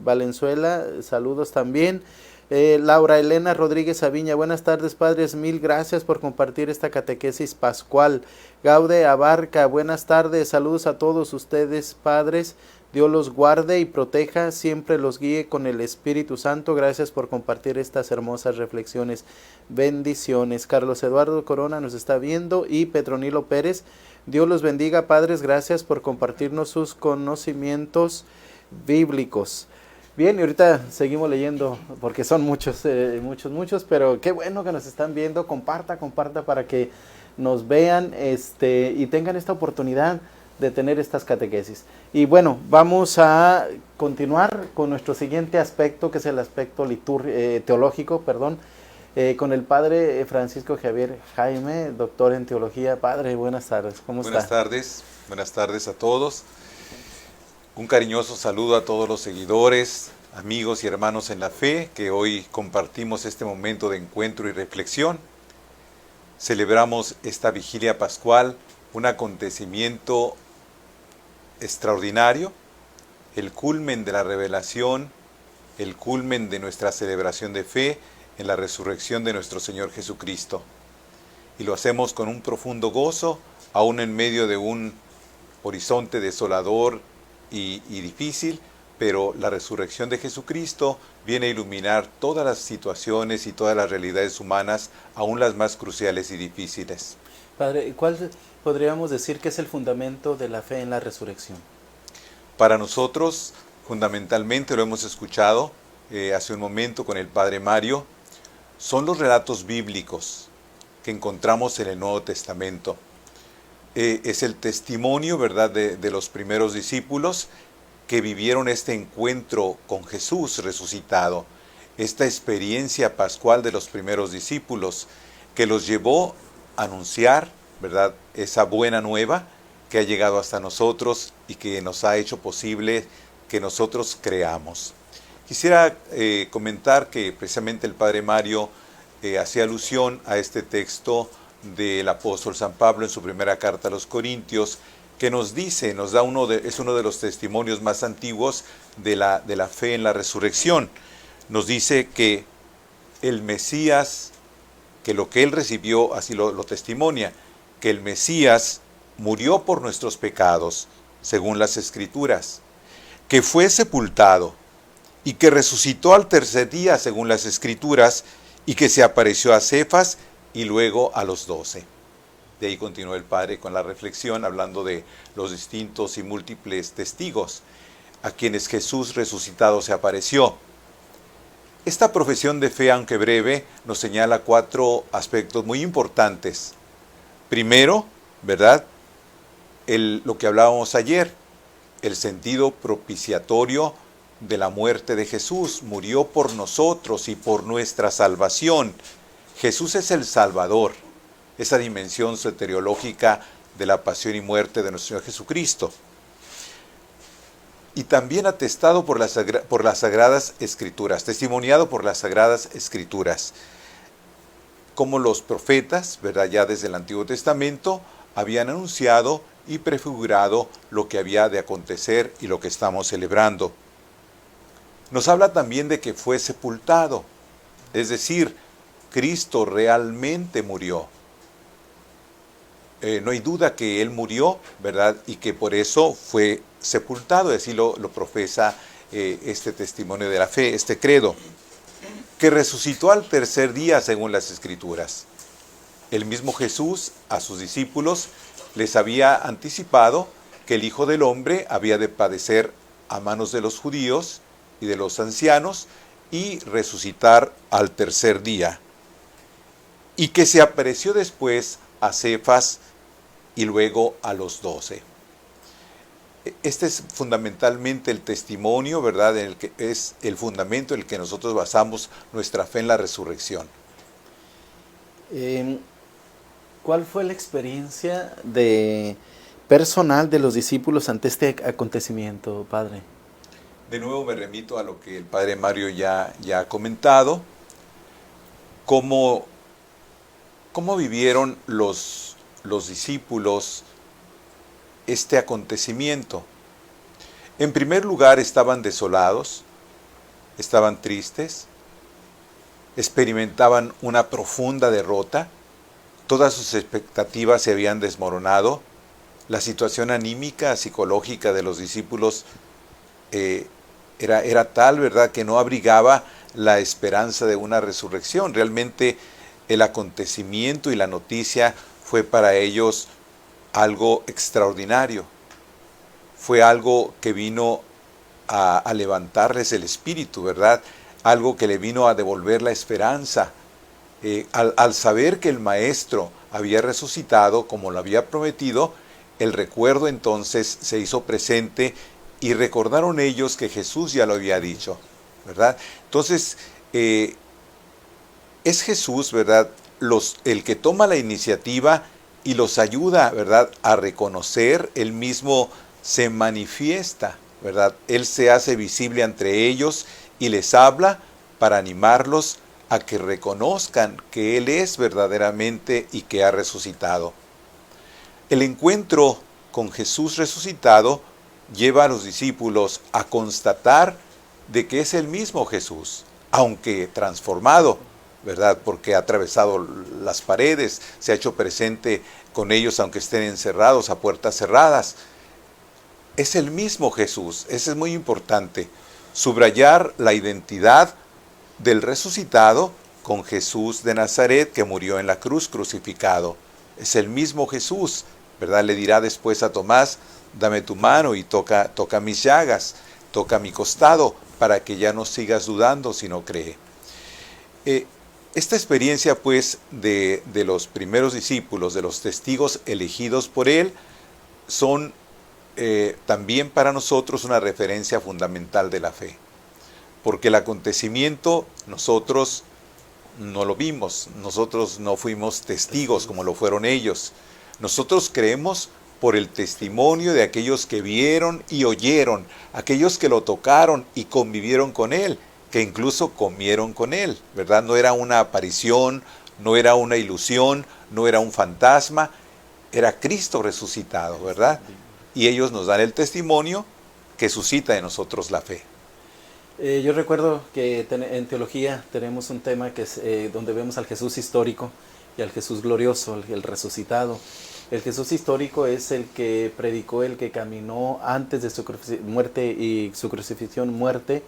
Speaker 2: Valenzuela, saludos también. Laura Elena Rodríguez Aviña, buenas tardes padres, mil gracias por compartir esta catequesis pascual. Gaude Abarca, buenas tardes, saludos a todos ustedes padres, Dios los guarde y proteja, siempre los guíe con el Espíritu Santo, gracias por compartir estas hermosas reflexiones, bendiciones. Carlos Eduardo Corona nos está viendo y Petronilo Pérez, Dios los bendiga padres, gracias por compartirnos sus conocimientos bíblicos. Bien, y ahorita seguimos leyendo, porque son muchos, pero qué bueno que nos están viendo, comparta para que nos vean y tengan esta oportunidad de tener estas catequesis. Y bueno, vamos a continuar con nuestro siguiente aspecto, que es el aspecto teológico, con el Padre Francisco Javier Jaime, doctor en teología. Padre, buenas tardes, ¿cómo está?
Speaker 4: Buenas tardes a todos. Un cariñoso saludo a todos los seguidores, amigos y hermanos en la fe, que hoy compartimos este momento de encuentro y reflexión. Celebramos esta vigilia pascual, un acontecimiento extraordinario, el culmen de la revelación, el culmen de nuestra celebración de fe en la resurrección de nuestro Señor Jesucristo. Y lo hacemos con un profundo gozo, aún en medio de un horizonte desolador y difícil, pero la resurrección de Jesucristo viene a iluminar todas las situaciones y todas las realidades humanas, aún las más cruciales y difíciles.
Speaker 2: Padre, ¿cuál podríamos decir que es el fundamento de la fe en la resurrección?
Speaker 4: Para nosotros, fundamentalmente, lo hemos escuchado hace un momento con el Padre Mario, son los relatos bíblicos que encontramos en el Nuevo Testamento. Es el testimonio, ¿verdad?, de los primeros discípulos que vivieron este encuentro con Jesús resucitado, esta experiencia pascual de los primeros discípulos que los llevó a anunciar, ¿verdad?, esa buena nueva que ha llegado hasta nosotros y que nos ha hecho posible que nosotros creamos. Quisiera comentar que precisamente el Padre Mario hacía alusión a este texto del apóstol San Pablo en su primera carta a los Corintios, que nos dice, es uno de los testimonios más antiguos de la fe en la resurrección. Nos dice que el Mesías, que lo que él recibió, así lo testimonia, que el Mesías murió por nuestros pecados, según las Escrituras, que fue sepultado y que resucitó al tercer día, según las Escrituras, y que se apareció a Cefas y luego a los 12. De ahí continuó el Padre con la reflexión, hablando de los distintos y múltiples testigos a quienes Jesús resucitado se apareció. Esta profesión de fe, aunque breve, nos señala 4 aspectos muy importantes. Primero, ¿verdad?, lo que hablábamos ayer, el sentido propiciatorio de la muerte de Jesús, murió por nosotros y por nuestra salvación. Jesús es el Salvador, esa dimensión soteriológica de la pasión y muerte de nuestro Señor Jesucristo. Y también atestado por las Sagradas Escrituras, testimoniado por las Sagradas Escrituras, como los profetas, ¿verdad?, ya desde el Antiguo Testamento, habían anunciado y prefigurado lo que había de acontecer y lo que estamos celebrando. Nos habla también de que fue sepultado, es decir, Cristo realmente murió. No hay duda que Él murió, ¿verdad?, y que por eso fue sepultado, así lo profesa este testimonio de la fe, este credo, que resucitó al tercer día según las Escrituras. El mismo Jesús a sus discípulos les había anticipado que el Hijo del Hombre había de padecer a manos de los judíos y de los ancianos y resucitar al tercer día, y que se apareció después a Cefas y luego a los 12. Este es fundamentalmente el testimonio, ¿verdad?, en el que es el fundamento en el que nosotros basamos nuestra fe en la resurrección.
Speaker 2: ¿Cuál fue la experiencia personal de los discípulos ante este acontecimiento, Padre?
Speaker 4: De nuevo me remito a lo que el Padre Mario ya ha comentado, cómo vivieron los discípulos este acontecimiento. En primer lugar, estaban desolados, estaban tristes, experimentaban una profunda derrota, todas sus expectativas se habían desmoronado, la situación anímica, psicológica de los discípulos era tal, ¿verdad?, que no abrigaba la esperanza de una resurrección. Realmente el acontecimiento y la noticia fue para ellos algo extraordinario. Fue algo que vino a levantarles el espíritu, ¿verdad? Algo que le vino a devolver la esperanza. Al saber que el Maestro había resucitado como lo había prometido, el recuerdo entonces se hizo presente y recordaron ellos que Jesús ya lo había dicho, ¿verdad? Entonces, es Jesús, ¿verdad?, el que toma la iniciativa y los ayuda, ¿verdad?, a reconocer. Él mismo se manifiesta, ¿verdad? Él se hace visible entre ellos y les habla para animarlos a que reconozcan que Él es verdaderamente y que ha resucitado. El encuentro con Jesús resucitado lleva a los discípulos a constatar de que es el mismo Jesús, aunque transformado, ¿verdad?, porque ha atravesado las paredes, se ha hecho presente con ellos aunque estén encerrados a puertas cerradas. Es el mismo Jesús. Eso es muy importante, subrayar la identidad del resucitado con Jesús de Nazaret, que murió en la cruz crucificado. Es el mismo Jesús, ¿verdad? Le dirá después a Tomás: dame tu mano y toca mis llagas, toca mi costado, para que ya no sigas dudando, sino cree. Esta experiencia, pues, de los primeros discípulos, de los testigos elegidos por Él, son también para nosotros una referencia fundamental de la fe. Porque el acontecimiento nosotros no lo vimos, nosotros no fuimos testigos como lo fueron ellos. Nosotros creemos por el testimonio de aquellos que vieron y oyeron, aquellos que lo tocaron y convivieron con Él, que incluso comieron con Él, ¿verdad? No era una aparición, no era una ilusión, no era un fantasma, era Cristo resucitado, ¿verdad? Y ellos nos dan el testimonio que suscita en nosotros la fe.
Speaker 2: Yo recuerdo que en teología tenemos un tema que es donde vemos al Jesús histórico y al Jesús glorioso, el resucitado. El Jesús histórico es el que predicó, el que caminó antes de su muerte y su crucifixión, muerte.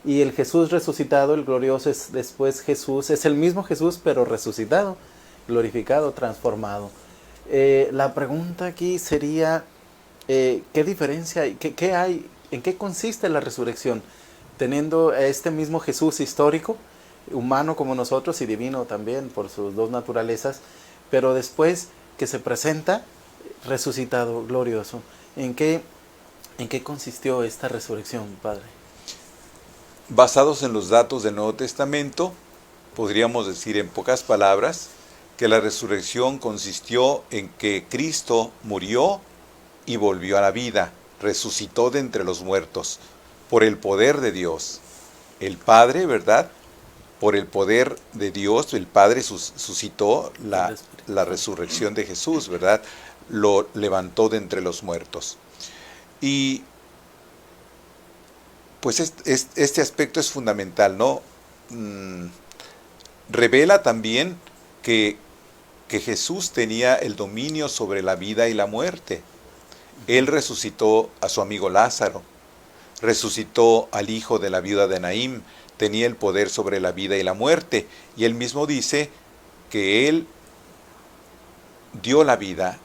Speaker 2: Y el Jesús resucitado, el glorioso, es después Jesús, es el mismo Jesús, pero resucitado, glorificado, transformado. La pregunta aquí sería, ¿qué diferencia hay? ¿Qué hay? ¿En qué consiste la resurrección? Teniendo a este mismo Jesús histórico, humano como nosotros y divino también por sus dos naturalezas, pero después que se presenta resucitado, glorioso. ¿En qué consistió esta resurrección, Padre?
Speaker 4: basados en los datos del Nuevo Testamento, podríamos decir en pocas palabras que la resurrección consistió en que Cristo murió y volvió a la vida, resucitó de entre los muertos, por el poder de Dios. El Padre, ¿verdad? Por el poder de Dios, el Padre suscitó la resurrección de Jesús, ¿verdad? Lo levantó de entre los muertos. Y pues este aspecto es fundamental, ¿no? Revela también que Jesús tenía el dominio sobre la vida y la muerte. Él resucitó a su amigo Lázaro, resucitó al hijo de la viuda de Naín, tenía el poder sobre la vida y la muerte. Y él mismo dice que él dio la vida,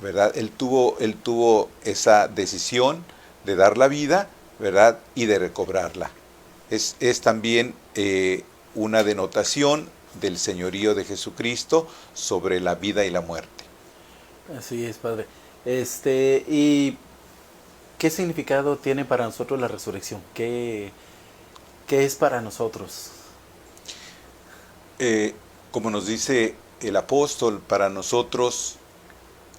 Speaker 4: ¿verdad? Él tuvo esa decisión de dar la vida, ¿verdad? Y de recobrarla. Es también una denotación del señorío de Jesucristo sobre la vida y la muerte.
Speaker 2: Así es, Padre. ¿Y qué significado tiene para nosotros la resurrección? ¿Qué es para nosotros?
Speaker 4: Como nos dice el apóstol, para nosotros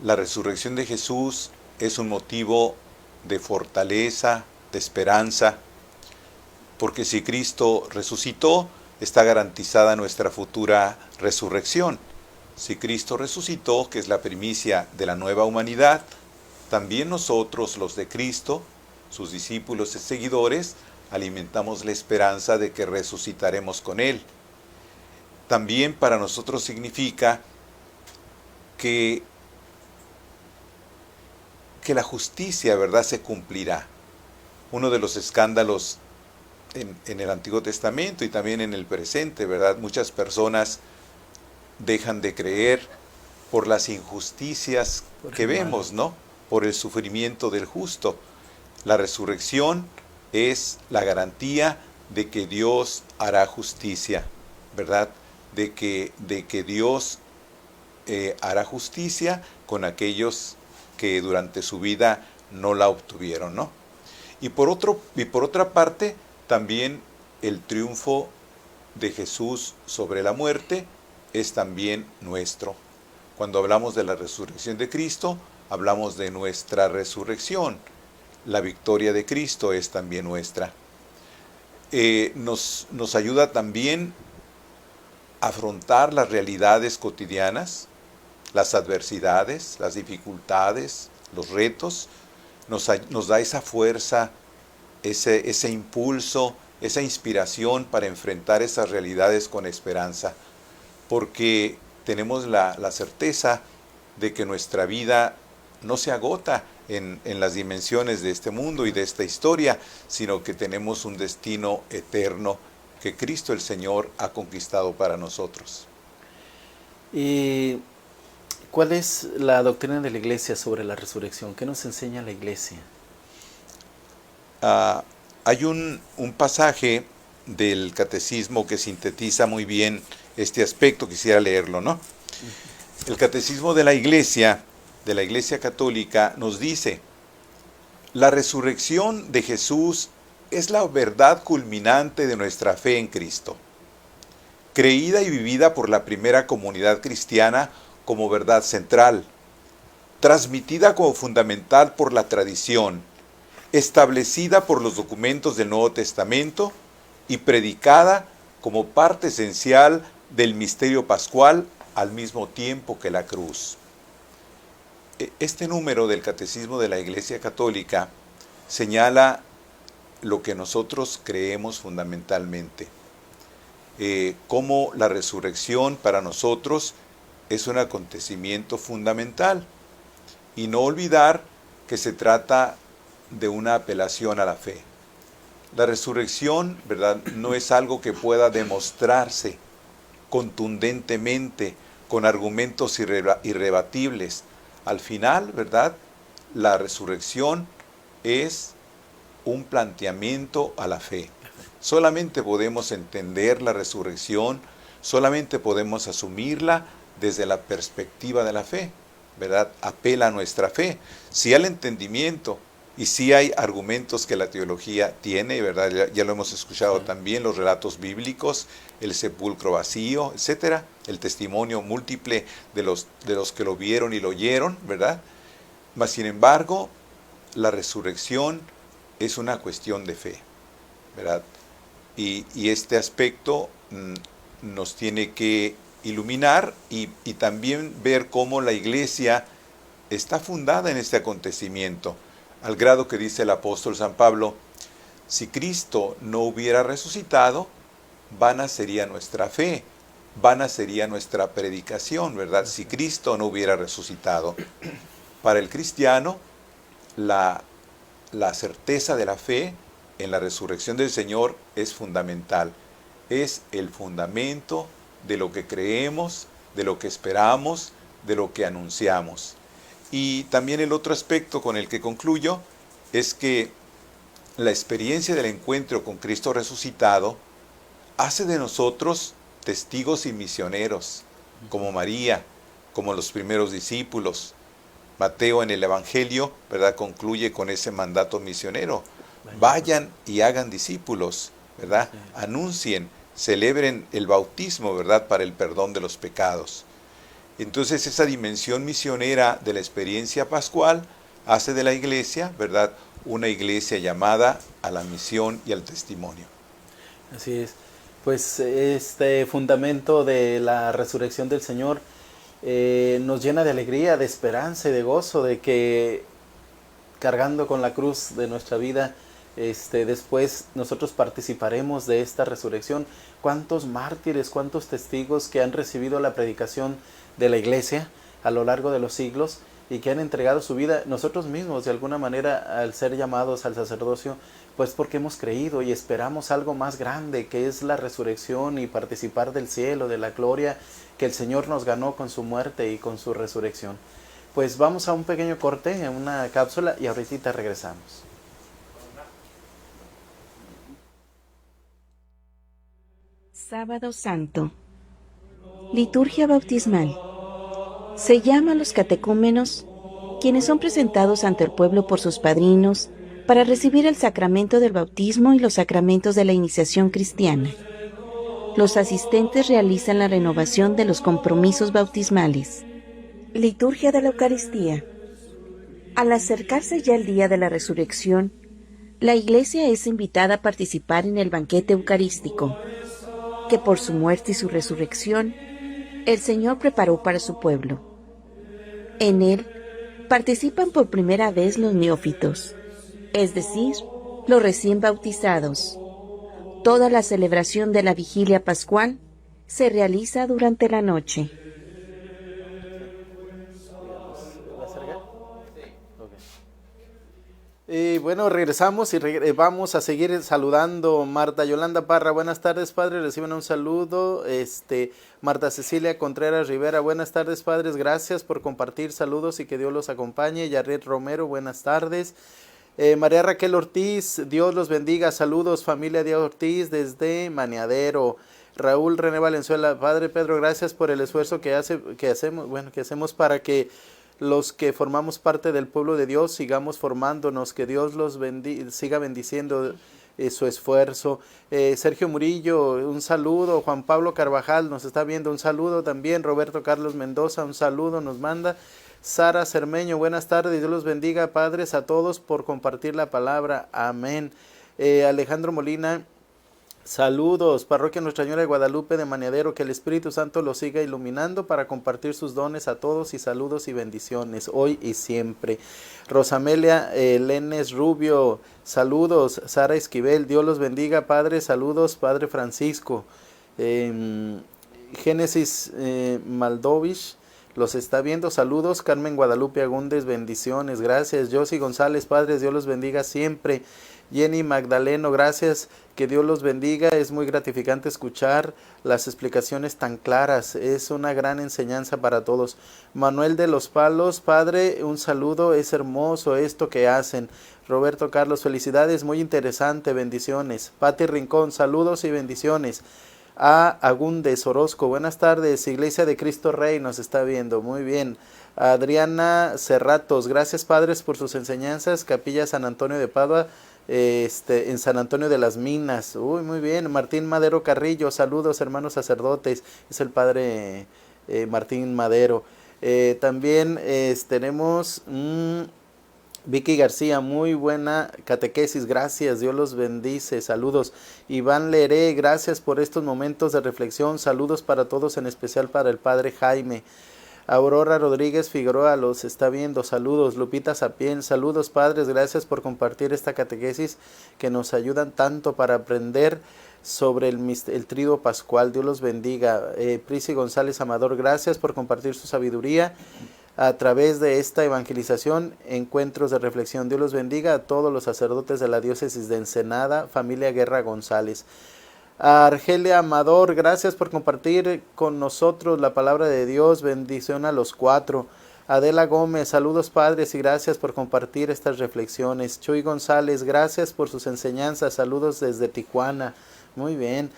Speaker 4: la resurrección de Jesús es un motivo de fortaleza, de esperanza, porque si Cristo resucitó, está garantizada nuestra futura resurrección. Si Cristo resucitó, que es la primicia de la nueva humanidad, también nosotros, los de Cristo, sus discípulos y seguidores, alimentamos la esperanza de que resucitaremos con Él. También para nosotros significa que la justicia, ¿verdad?, se cumplirá. Uno de los escándalos en el Antiguo Testamento y también en el presente, ¿verdad? Muchas personas dejan de creer por las injusticias que vemos, ¿no? Por el sufrimiento del justo. La resurrección es la garantía de que Dios hará justicia, ¿verdad? De que Dios hará justicia con aquellos que durante su vida no la obtuvieron, ¿no? Y por otra parte, también el triunfo de Jesús sobre la muerte es también nuestro. Cuando hablamos de la resurrección de Cristo, hablamos de nuestra resurrección. La victoria de Cristo es también nuestra. Nos ayuda también a afrontar las realidades cotidianas, las adversidades, las dificultades, los retos. Nos da esa fuerza, ese impulso, esa inspiración para enfrentar esas realidades con esperanza, porque tenemos la certeza de que nuestra vida no se agota en las dimensiones de este mundo y de esta historia, sino que tenemos un destino eterno que Cristo el Señor ha conquistado para nosotros.
Speaker 2: ¿Y cuál es la doctrina de la Iglesia sobre la resurrección? ¿Qué nos enseña la Iglesia?
Speaker 4: Hay un pasaje del Catecismo que sintetiza muy bien este aspecto, quisiera leerlo, ¿no? El Catecismo de la Iglesia Católica, nos dice: la resurrección de Jesús es la verdad culminante de nuestra fe en Cristo, creída y vivida por la primera comunidad cristiana como verdad central, transmitida como fundamental por la tradición, establecida por los documentos del Nuevo Testamento y predicada como parte esencial del misterio pascual al mismo tiempo que la cruz. Este número del Catecismo de la Iglesia Católica señala lo que nosotros creemos fundamentalmente, cómo la resurrección para nosotros es un acontecimiento fundamental, y no olvidar que se trata de una apelación a la fe. La resurrección, ¿verdad?, no es algo que pueda demostrarse contundentemente con argumentos irrebatibles. Al final, ¿verdad?, la resurrección es un planteamiento a la fe. Solamente podemos entender la resurrección, solamente podemos asumirla desde la perspectiva de la fe, ¿verdad? Apela a nuestra fe. Si al entendimiento Y sí hay argumentos que la teología tiene, ¿verdad? Ya lo hemos escuchado también, los relatos bíblicos, el sepulcro vacío, etcétera, el testimonio múltiple de los que lo vieron y lo oyeron, ¿verdad? Mas sin embargo, la resurrección es una cuestión de fe, ¿verdad? Y este aspecto nos tiene que iluminar y también ver cómo la iglesia está fundada en este acontecimiento, al grado que dice el apóstol San Pablo: si Cristo no hubiera resucitado, vana sería nuestra fe, vana sería nuestra predicación, ¿verdad? Si Cristo no hubiera resucitado. Para el cristiano, la certeza de la fe en la resurrección del Señor es fundamental. Es el fundamento de lo que creemos, de lo que esperamos, de lo que anunciamos. Y también el otro aspecto con el que concluyo es que la experiencia del encuentro con Cristo resucitado hace de nosotros testigos y misioneros, como María, como los primeros discípulos. Mateo en el Evangelio, ¿verdad?, concluye con ese mandato misionero: vayan y hagan discípulos, ¿verdad? Anuncien, celebren el bautismo, ¿verdad?, para el perdón de los pecados. Entonces esa dimensión misionera de la experiencia pascual hace de la iglesia, ¿verdad?, una iglesia llamada a la misión y al testimonio.
Speaker 2: Así es. Pues este fundamento de la resurrección del Señor nos llena de alegría, de esperanza y de gozo, de que cargando con la cruz de nuestra vida, después nosotros participaremos de esta resurrección. ¿Cuántos mártires, cuántos testigos que han recibido la predicación de la iglesia a lo largo de los siglos y que han entregado su vida? Nosotros mismos, de alguna manera, al ser llamados al sacerdocio, pues porque hemos creído y esperamos algo más grande, que es la resurrección y participar del cielo, de la gloria que el Señor nos ganó con su muerte y con su resurrección. Pues vamos a un pequeño corte, en una cápsula, y ahorita regresamos.
Speaker 1: Sábado Santo. Liturgia bautismal. Se llama a los catecúmenos, quienes son presentados ante el pueblo por sus padrinos para recibir el sacramento del bautismo y los sacramentos de la iniciación cristiana. Los asistentes realizan la renovación de los compromisos bautismales. Liturgia de la Eucaristía. Al acercarse ya el día de la resurrección, la Iglesia es invitada a participar en el banquete eucarístico, que por su muerte y su resurrección, el Señor preparó para su pueblo. En él participan por primera vez los neófitos, es decir, los recién bautizados. Toda la celebración de la vigilia pascual se realiza durante la noche.
Speaker 2: Y bueno, regresamos y vamos a seguir saludando. Marta Yolanda Parra, buenas tardes, padre, reciben un saludo. Marta Cecilia Contreras Rivera, buenas tardes, padres, gracias por compartir, saludos y que Dios los acompañe. Yaret Romero, buenas tardes. María Raquel Ortiz, Dios los bendiga, saludos familia Díaz Ortiz desde Maniadero. Raúl René Valenzuela, padre Pedro, gracias por el esfuerzo que hacemos para que los que formamos parte del pueblo de Dios sigamos formándonos, que Dios los siga bendiciendo su esfuerzo. Sergio Murillo, un saludo. Juan Pablo Carvajal nos está viendo, un saludo también. Roberto Carlos Mendoza, un saludo nos manda. Sara Cermeño, buenas tardes, Dios los bendiga, padres, a todos por compartir la palabra, amén. Alejandro Molina, saludos. Parroquia Nuestra Señora de Guadalupe de Maniadero, que el Espíritu Santo los siga iluminando para compartir sus dones a todos, y saludos y bendiciones hoy y siempre. Rosamelia Lenes Rubio, saludos. Sara Esquivel, Dios los bendiga, padre, saludos, padre Francisco. Génesis Maldovich los está viendo, saludos. Carmen Guadalupe Agúndez, bendiciones, gracias. Josie González, padres, Dios los bendiga siempre. Jenny Magdaleno, gracias, que Dios los bendiga. Es muy gratificante escuchar las explicaciones tan claras, es una gran enseñanza para todos. Manuel de los Palos, padre, un saludo, es hermoso esto que hacen. Roberto Carlos, felicidades, muy interesante, bendiciones. Pati Rincón, saludos y bendiciones. A Agúndez Orozco, buenas tardes, Iglesia de Cristo Rey nos está viendo, muy bien. Adriana Cerratos, gracias padres por sus enseñanzas. Capilla San Antonio de Padua, en San Antonio de las Minas. Uy, muy bien. Martín Madero Carrillo, saludos hermanos sacerdotes. Es el padre Martín Madero. También tenemos Vicky García, muy buena catequesis, gracias, Dios los bendice, saludos. Iván Leré, gracias por estos momentos de reflexión, saludos para todos, en especial para el padre Jaime. Aurora Rodríguez Figueroa los está viendo, saludos. Lupita Sapien, saludos padres, gracias por compartir esta catequesis que nos ayudan tanto para aprender sobre el Tríduo Pascual. Dios los bendiga. Prisi González Amador, gracias por compartir su sabiduría a través de esta evangelización, encuentros de reflexión. Dios los bendiga a todos los sacerdotes de la diócesis de Ensenada, familia Guerra González. A Argelia Amador, gracias por compartir con nosotros la palabra de Dios, bendición a los cuatro. Adela Gómez, saludos padres y gracias por compartir estas reflexiones. Chuy González, gracias por sus enseñanzas, saludos desde Tijuana. Muy bien.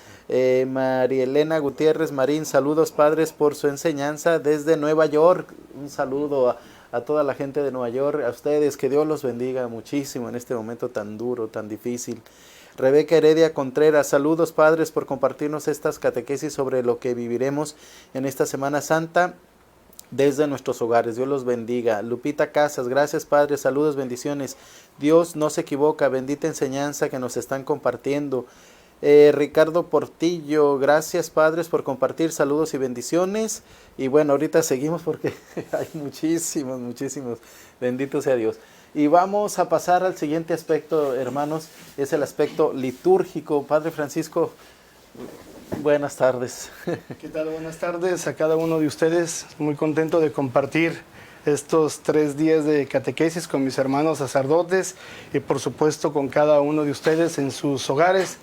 Speaker 2: María Elena Gutiérrez Marín, saludos padres por su enseñanza desde Nueva York. Un saludo a toda la gente de Nueva York, a ustedes, que Dios los bendiga muchísimo en este momento tan duro, tan difícil. Rebeca Heredia Contreras, saludos padres por compartirnos estas catequesis sobre lo que viviremos en esta Semana Santa desde nuestros hogares. Dios los bendiga. Lupita Casas, gracias padres, saludos, bendiciones. Dios no se equivoca, bendita enseñanza que nos están compartiendo. Ricardo Portillo, gracias padres por compartir, saludos y bendiciones. Y bueno, ahorita seguimos porque hay muchísimos, bendito sea Dios. Y vamos a pasar al siguiente aspecto, hermanos, es el aspecto litúrgico. Padre Francisco, buenas tardes.
Speaker 5: ¿Qué tal? Buenas tardes a cada uno de ustedes. Muy contento de compartir estos 3 días de catequesis con mis hermanos sacerdotes y por supuesto con cada uno de ustedes en sus hogares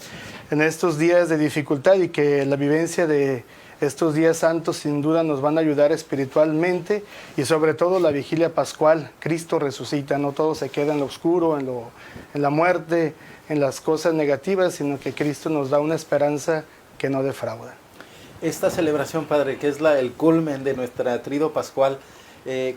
Speaker 5: en estos días de dificultad, y que la vivencia de estos días santos sin duda nos van a ayudar espiritualmente, y sobre todo la vigilia pascual. Cristo resucita, no todo se queda en lo oscuro, en la muerte, en las cosas negativas, sino que Cristo nos da una esperanza que no defrauda.
Speaker 2: Esta celebración, Padre, que es el culmen de nuestra Tríduo Pascual,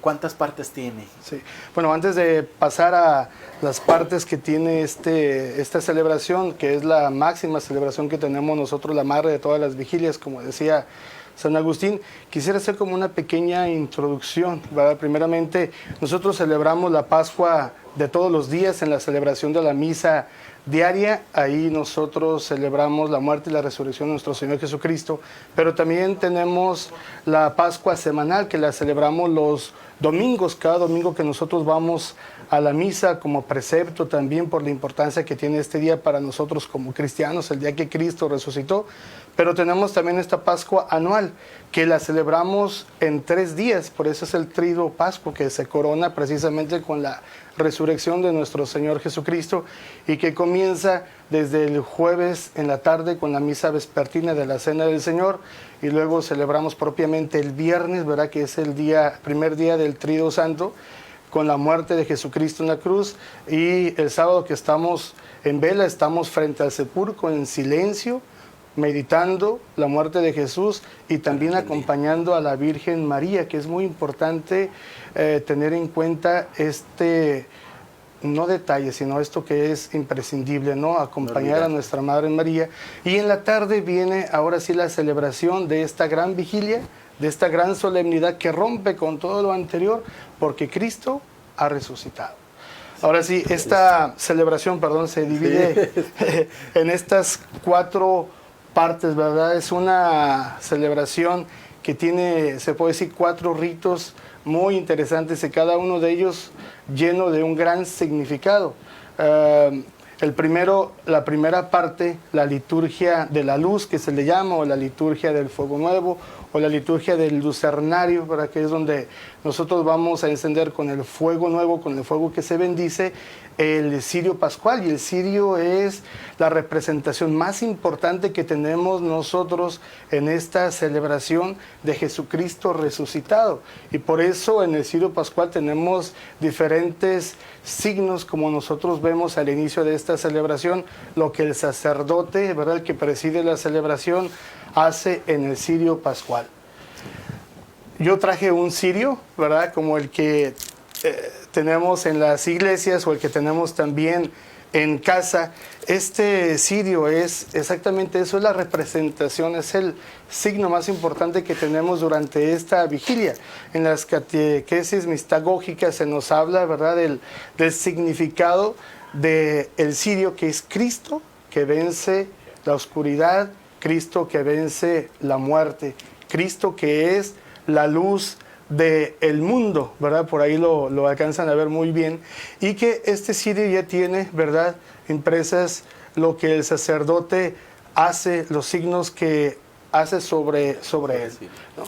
Speaker 2: ¿cuántas partes tiene?
Speaker 5: Sí. Bueno, antes de pasar a las partes que tiene esta celebración, que es la máxima celebración que tenemos nosotros, la madre de todas las vigilias, como decía San Agustín, quisiera hacer como una pequeña introducción, ¿verdad? Primeramente, nosotros celebramos la Pascua de todos los días en la celebración de la misa diaria. Ahí nosotros celebramos la muerte y la resurrección de nuestro Señor Jesucristo, pero también tenemos la Pascua semanal, que la celebramos los domingos, cada domingo que nosotros vamos a la misa, como precepto también por la importancia que tiene este día para nosotros como cristianos, el día que Cristo resucitó. Pero tenemos también esta Pascua anual, que la celebramos en 3 días, por eso es el Tríduo Pascual, que se corona precisamente con la resurrección de nuestro Señor Jesucristo, y que comienza desde el jueves en la tarde con la misa vespertina de la Cena del Señor, y luego celebramos propiamente el viernes, ¿verdad?, que es el primer día del Tríduo Santo, con la muerte de Jesucristo en la cruz, y el sábado que estamos en vela, estamos frente al sepulcro en silencio, meditando la muerte de Jesús, y también acompañando a la Virgen María, que es muy importante tener en cuenta no detalle, sino esto que es imprescindible, ¿no? Acompañar a nuestra Madre María. Y en la tarde viene ahora sí la celebración de esta gran vigilia, de esta gran solemnidad que rompe con todo lo anterior, porque Cristo ha resucitado. Ahora sí, esta celebración, se divide en estas 4 partes, ¿verdad? Es una celebración que tiene, se puede decir, 4 ritos muy interesantes, y cada uno de ellos lleno de un gran significado. La primera parte, la liturgia de la luz, que se le llama, o la liturgia del fuego nuevo, o la liturgia del lucernario, ¿verdad?, que es donde nosotros vamos a encender con el fuego nuevo, con el fuego que se bendice, el cirio pascual. Y el cirio es la representación más importante que tenemos nosotros en esta celebración de Jesucristo resucitado. Y por eso en el cirio pascual tenemos diferentes signos, como nosotros vemos al inicio de esta celebración, lo que el sacerdote, ¿verdad?, el que preside la celebración, hace en el cirio pascual. yo traje un cirio, ¿verdad? Como el que tenemos en las iglesias o el que tenemos también en casa. Este cirio es exactamente eso, es la representación, es el signo más importante que tenemos durante esta vigilia. En las catequesis mistagógicas se nos habla, ¿verdad?, del significado del cirio, que es Cristo que vence la oscuridad, Cristo que vence la muerte, Cristo que es la luz del mundo, ¿verdad? Por ahí lo alcanzan a ver muy bien. Y que este cirio ya tiene, ¿verdad?, impresas lo que el sacerdote hace, los signos que hace sobre él, ¿no?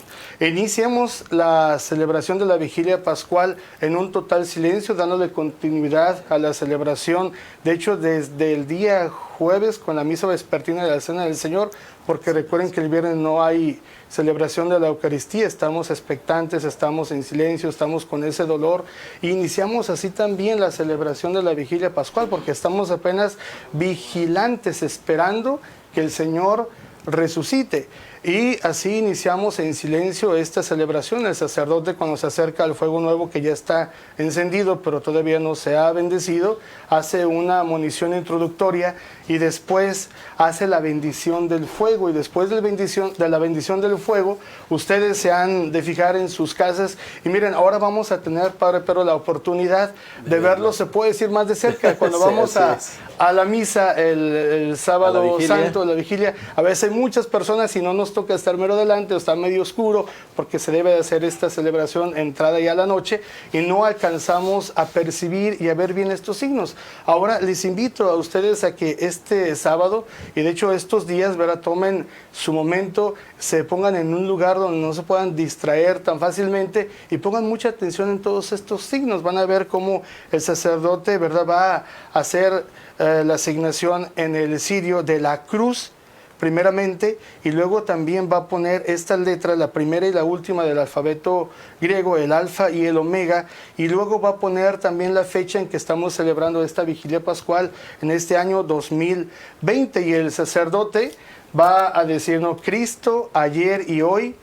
Speaker 5: Iniciamos la celebración de la vigilia pascual en un total silencio, dándole continuidad a la celebración. De hecho, desde el día jueves con la misa vespertina de la Cena del Señor, porque recuerden que el viernes no hay celebración de la Eucaristía, estamos expectantes, estamos en silencio, estamos con ese dolor. E iniciamos así también la celebración de la vigilia pascual, porque estamos apenas vigilantes, esperando que el Señor resucite. Y así iniciamos en silencio esta celebración. El sacerdote, cuando se acerca al fuego nuevo que ya está encendido pero todavía no se ha bendecido, hace una monición introductoria y después hace la bendición del fuego. Y después de la bendición del fuego, ustedes se han de fijar en sus casas y miren, ahora vamos a tener, Padre Pedro, la oportunidad de verlo, se puede decir, más de cerca. Cuando vamos a la misa el sábado santo, la vigilia, a veces hay muchas personas y no nos toca estar mero delante o está medio oscuro, porque se debe de hacer esta celebración entrada ya a la noche y no alcanzamos a percibir y a ver bien estos signos. Ahora les invito a ustedes a que este sábado, y de hecho estos días, ¿verdad?, tomen su momento, se pongan en un lugar donde no se puedan distraer tan fácilmente y pongan mucha atención en todos estos signos. Van a ver cómo el sacerdote, ¿verdad?, va a hacer la asignación en el cirio de la cruz primeramente, y luego también va a poner estas letras, la primera y la última del alfabeto griego, el alfa y el omega, y luego va a poner también la fecha en que estamos celebrando esta vigilia pascual en este año 2020, y el sacerdote va a decirnos: Cristo ayer y hoy,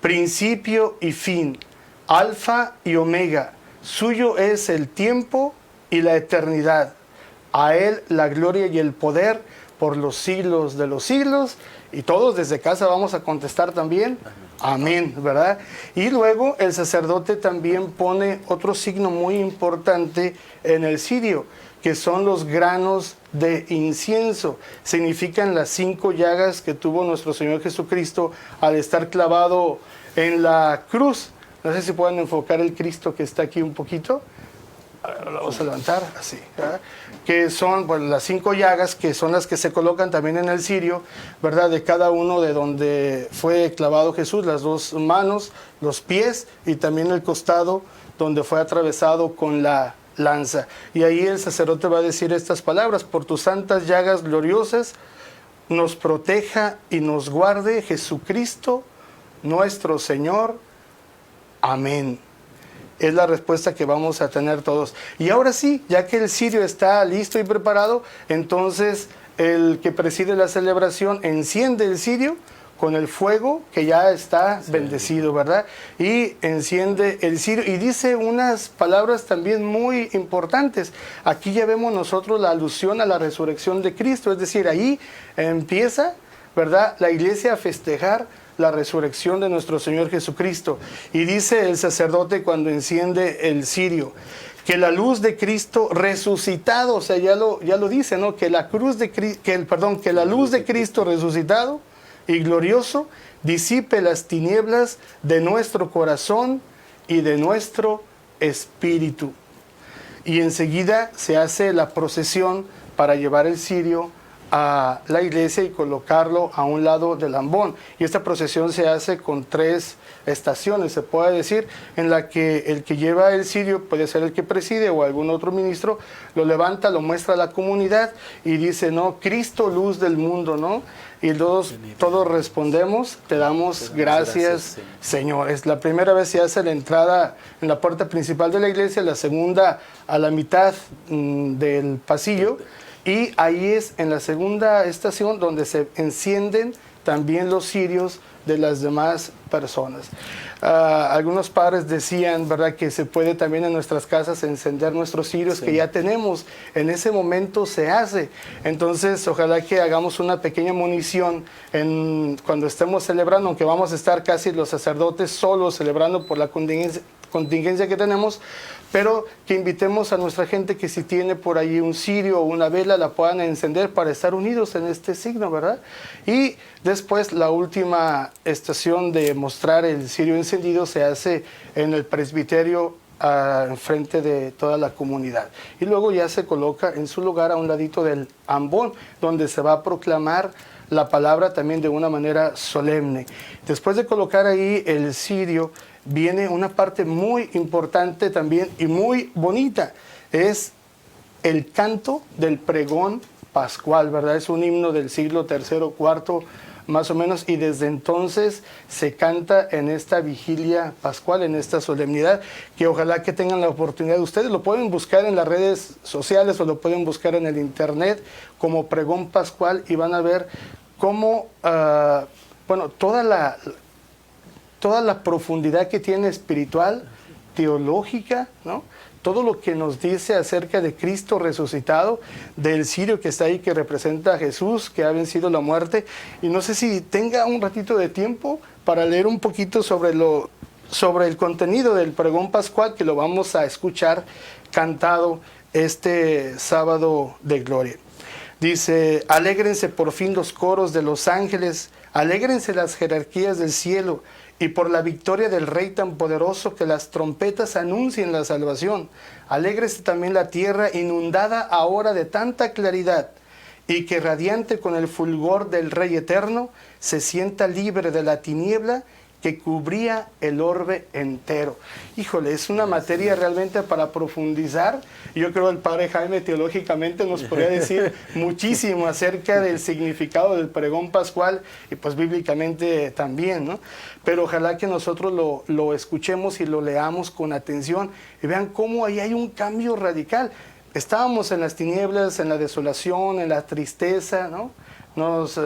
Speaker 5: principio y fin, alfa y omega, suyo es el tiempo y la eternidad, a él la gloria y el poder por los siglos de los siglos. Y todos desde casa vamos a contestar también amén, ¿verdad? Y luego el sacerdote también pone otro signo muy importante en el cirio, que son los granos de incienso. Significan las 5 llagas que tuvo nuestro Señor Jesucristo al estar clavado en la cruz. No sé si pueden enfocar el Cristo que está aquí un poquito. Lo vamos a levantar así, ¿verdad? Que son, bueno, las 5 llagas, que son las que se colocan también en el cirio, ¿verdad?, de cada uno de donde fue clavado Jesús, las 2 manos, los pies y también el costado donde fue atravesado con la lanza. Y ahí el sacerdote va a decir estas palabras: por tus santas llagas gloriosas nos proteja y nos guarde Jesucristo nuestro Señor. Amén. Es la respuesta que vamos a tener todos. Y ahora sí, ya que el cirio está listo y preparado, entonces el que preside la celebración enciende el cirio con el fuego que ya está bendecido, ¿verdad? Y enciende el cirio y dice unas palabras también muy importantes. Aquí ya vemos nosotros la alusión a la resurrección de Cristo, es decir, ahí empieza, ¿verdad?, la iglesia a festejar la resurrección de nuestro Señor Jesucristo. Y dice el sacerdote cuando enciende el cirio, que la luz de Cristo resucitado, o sea, ya lo dice, ¿no?, que la luz de Cristo resucitado y glorioso disipe las tinieblas de nuestro corazón y de nuestro espíritu. Y enseguida se hace la procesión para llevar el cirio a la iglesia y colocarlo a un lado del ambón. Y esta procesión se hace con 3 estaciones, se puede decir, en la que el que lleva el cirio, puede ser el que preside o algún otro ministro, lo levanta, lo muestra a la comunidad y dice, no, Cristo, luz del mundo, ¿no? Y todos respondemos, te damos gracias, Señor. Es la primera vez se hace la entrada en la puerta principal de la iglesia, la segunda a la mitad del pasillo. Y ahí es en la segunda estación donde se encienden también los cirios de las demás personas. Algunos padres decían, ¿verdad?, que se puede también en nuestras casas encender nuestros cirios, sí, que ya tenemos. En ese momento se hace. Entonces, ojalá que hagamos una pequeña munición cuando estemos celebrando, aunque vamos a estar casi los sacerdotes solos celebrando por la contingencia que tenemos, pero que invitemos a nuestra gente que si tiene por ahí un cirio o una vela la puedan encender para estar unidos en este signo, ¿verdad? Y después la última estación de mostrar el cirio encendido se hace en el presbiterio enfrente de toda la comunidad. Y luego ya se coloca en su lugar a un ladito del ambón, donde se va a proclamar la palabra también de una manera solemne. Después de colocar ahí el cirio, viene una parte muy importante también y muy bonita. Es el canto del pregón pascual, ¿verdad? Es un himno del siglo III, IV, más o menos, y desde entonces se canta en esta vigilia pascual, en esta solemnidad, que ojalá que tengan la oportunidad. Ustedes lo pueden buscar en las redes sociales o lo pueden buscar en el internet como pregón pascual y van a ver cómo, toda la profundidad que tiene espiritual, teológica, ¿no? Todo lo que nos dice acerca de Cristo resucitado, del cirio que está ahí, que representa a Jesús, que ha vencido la muerte. Y no sé si tenga un ratito de tiempo para leer un poquito sobre el contenido del pregón pascual, que lo vamos a escuchar cantado este sábado de gloria. Dice: alégrense por fin los coros de los ángeles, alégrense las jerarquías del cielo, y por la victoria del Rey tan poderoso, que las trompetas anuncien la salvación. Alégrese también la tierra, inundada ahora de tanta claridad, y que radiante con el fulgor del Rey eterno, se sienta libre de la tiniebla que cubría el orbe entero. Híjole, es una materia realmente para profundizar. Yo creo que el padre Jaime teológicamente nos podría decir muchísimo acerca del significado del pregón pascual y pues bíblicamente también, ¿no? Pero ojalá que nosotros lo escuchemos y lo leamos con atención y vean cómo ahí hay un cambio radical. Estábamos en las tinieblas, en la desolación, en la tristeza, ¿no? Nos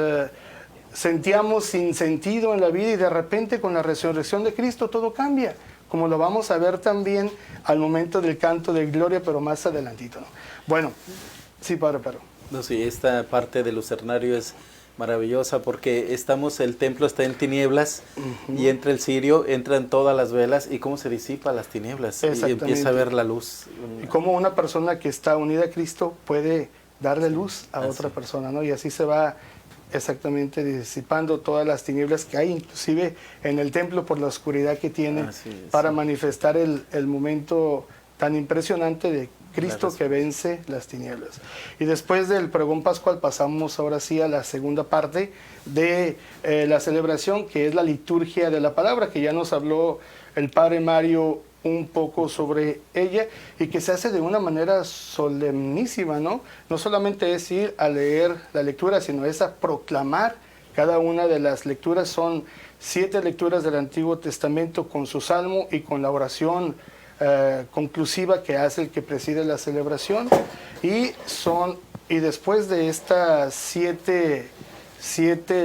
Speaker 5: sentíamos sin sentido en la vida y de repente con la resurrección de Cristo todo cambia, como lo vamos a ver también al momento del canto de gloria, pero más adelantito, ¿no? Bueno, sí, padre, pero...
Speaker 2: No, sí, esta parte del lucernario es maravillosa porque el templo está en tinieblas y entra el cirio, entran todas las velas y cómo se disipa las tinieblas y empieza a ver la luz.
Speaker 5: Y cómo una persona que está unida a Cristo puede darle luz a otra persona, ¿no? Y así se va exactamente disipando todas las tinieblas que hay, inclusive en el templo, por la oscuridad que tiene, para manifestar el momento tan impresionante de Cristo que vence las tinieblas. Y después del pregón pascual pasamos ahora sí a la segunda parte de la celebración, que es la liturgia de la palabra, que ya nos habló el padre Mario un poco sobre ella, y que se hace de una manera solemnísima, ¿no? No solamente es ir a leer la lectura, sino es a proclamar cada una de las lecturas. Son 7 lecturas del Antiguo Testamento con su salmo y con la oración conclusiva que hace el que preside la celebración, y después de estas 7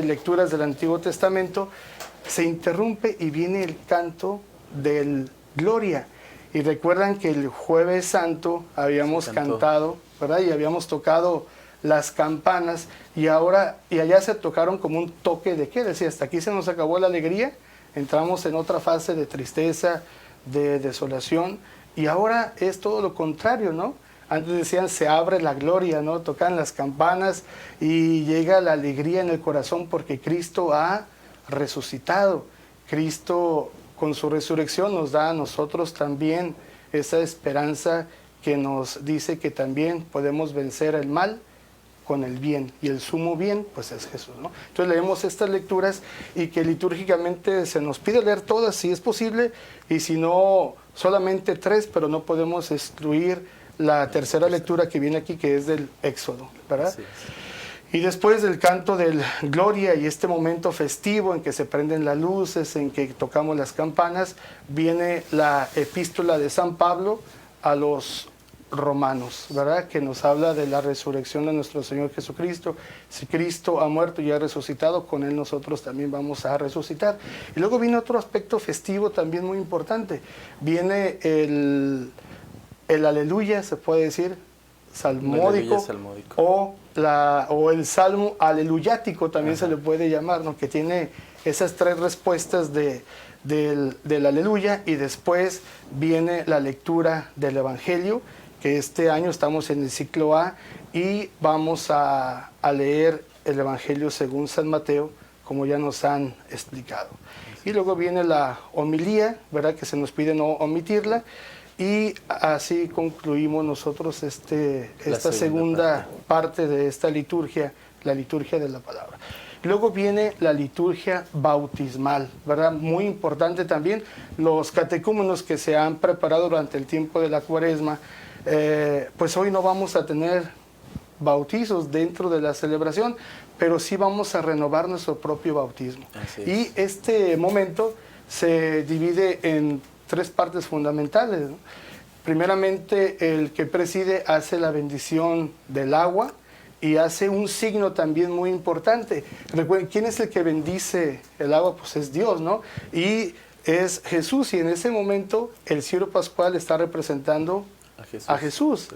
Speaker 5: lecturas del Antiguo Testamento se interrumpe y viene el canto del Gloria. Y recuerdan que el Jueves Santo habíamos cantado, ¿verdad? Y habíamos tocado las campanas, y allá se tocaron como un toque de qué, decía, hasta aquí se nos acabó la alegría, entramos en otra fase de tristeza, de desolación, y ahora es todo lo contrario, ¿no? Antes decían, se abre la gloria, ¿no? Tocan las campanas y llega la alegría en el corazón porque Cristo ha resucitado. Cristo, con su resurrección, nos da a nosotros también esa esperanza que nos dice que también podemos vencer el mal con el bien, y el sumo bien pues es Jesús, ¿no? Entonces leemos estas lecturas, y que litúrgicamente se nos pide leer todas si es posible, y si no, solamente 3, pero no podemos excluir la tercera lectura que viene aquí, que es del Éxodo, ¿verdad? Sí. Y después del canto del Gloria y este momento festivo en que se prenden las luces, en que tocamos las campanas, viene la epístola de San Pablo a los Romanos, ¿verdad? Que nos habla de la resurrección de nuestro Señor Jesucristo. Si Cristo ha muerto y ha resucitado, con Él nosotros también vamos a resucitar. Y luego viene otro aspecto festivo también muy importante. Viene el aleluya, se puede decir, salmódico,
Speaker 2: Aleluya salmódico.
Speaker 5: o el salmo aleluyático también se le puede llamar, ¿no? Que tiene esas tres respuestas del aleluya, y después viene la lectura del Evangelio, que este año estamos en el ciclo A y vamos a leer el Evangelio según San Mateo, como ya nos han explicado. Y luego viene la homilía, ¿verdad? Que se nos pide no omitirla, y así concluimos nosotros esta segunda parte de esta liturgia, la liturgia de la palabra. Luego viene la liturgia bautismal, ¿verdad? Muy importante también. Los catecúmenos que se han preparado durante el tiempo de la Cuaresma, pues hoy no vamos a tener bautizos dentro de la celebración, pero sí vamos a renovar nuestro propio bautismo. Y este momento se divide en tres partes fundamentales, ¿no? Primeramente, el que preside hace la bendición del agua y hace un signo también muy importante. Recuerden, ¿quién es el que bendice el agua? Pues es Dios, ¿no? Y es Jesús, y en ese momento el cirio pascual está representando a Jesús,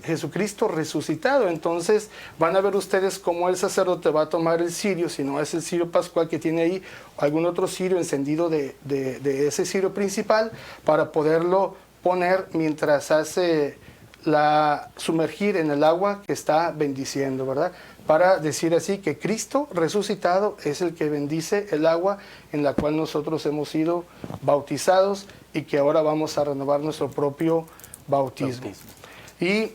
Speaker 5: Jesucristo resucitado. Entonces van a ver ustedes cómo el sacerdote va a tomar el cirio, si no es el cirio pascual que tiene ahí, algún otro cirio encendido de ese cirio principal, para poderlo poner mientras hace sumergir en el agua que está bendiciendo, ¿verdad? Para decir así que Cristo resucitado es el que bendice el agua en la cual nosotros hemos sido bautizados, y que ahora vamos a renovar nuestro propio bautismo. Y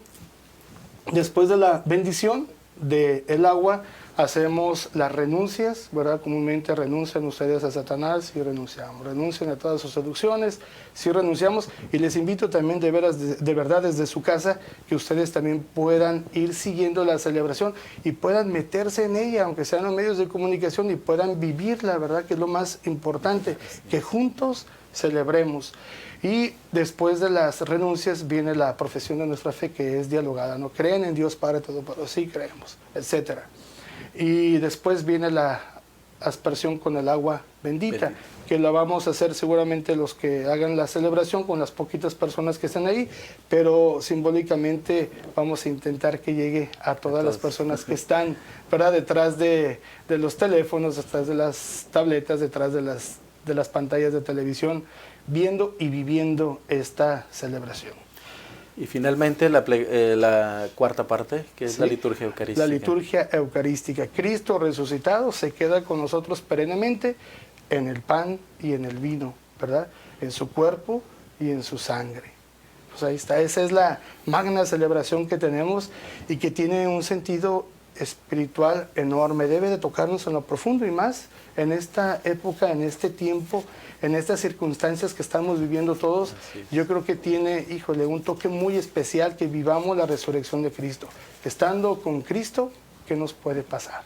Speaker 5: después de la bendición del agua, hacemos las renuncias, ¿verdad? Comúnmente renuncian ustedes a Satanás y renunciamos. Renuncian a todas sus seducciones, sí renunciamos. Y les invito también de verdad desde su casa, que ustedes también puedan ir siguiendo la celebración y puedan meterse en ella, aunque sean los medios de comunicación, y puedan vivirla, ¿verdad? Que es lo más importante, que juntos celebremos. Y después de las renuncias viene la profesión de nuestra fe, que es dialogada, ¿no? Creen en Dios Padre Todopoderoso, sí creemos, etcétera. Y después viene la aspersión con el agua bendita, que la vamos a hacer seguramente los que hagan la celebración con las poquitas personas que están ahí, pero simbólicamente vamos a intentar que llegue a todas las personas que están, ¿verdad? Detrás de los teléfonos, detrás de las tabletas, detrás de las pantallas de televisión, viendo y viviendo esta celebración.
Speaker 2: Y finalmente la cuarta parte, que es la liturgia eucarística.
Speaker 5: La liturgia eucarística. Cristo resucitado se queda con nosotros perennemente en el pan y en el vino, ¿verdad? En su cuerpo y en su sangre. Pues ahí está, esa es la magna celebración que tenemos, y que tiene un sentido espiritual enorme. Debe de tocarnos en lo profundo, y más en esta época, en este tiempo, en estas circunstancias que estamos viviendo todos. Yo creo que tiene, un toque muy especial que vivamos la resurrección de Cristo. Estando con Cristo, ¿qué nos puede pasar?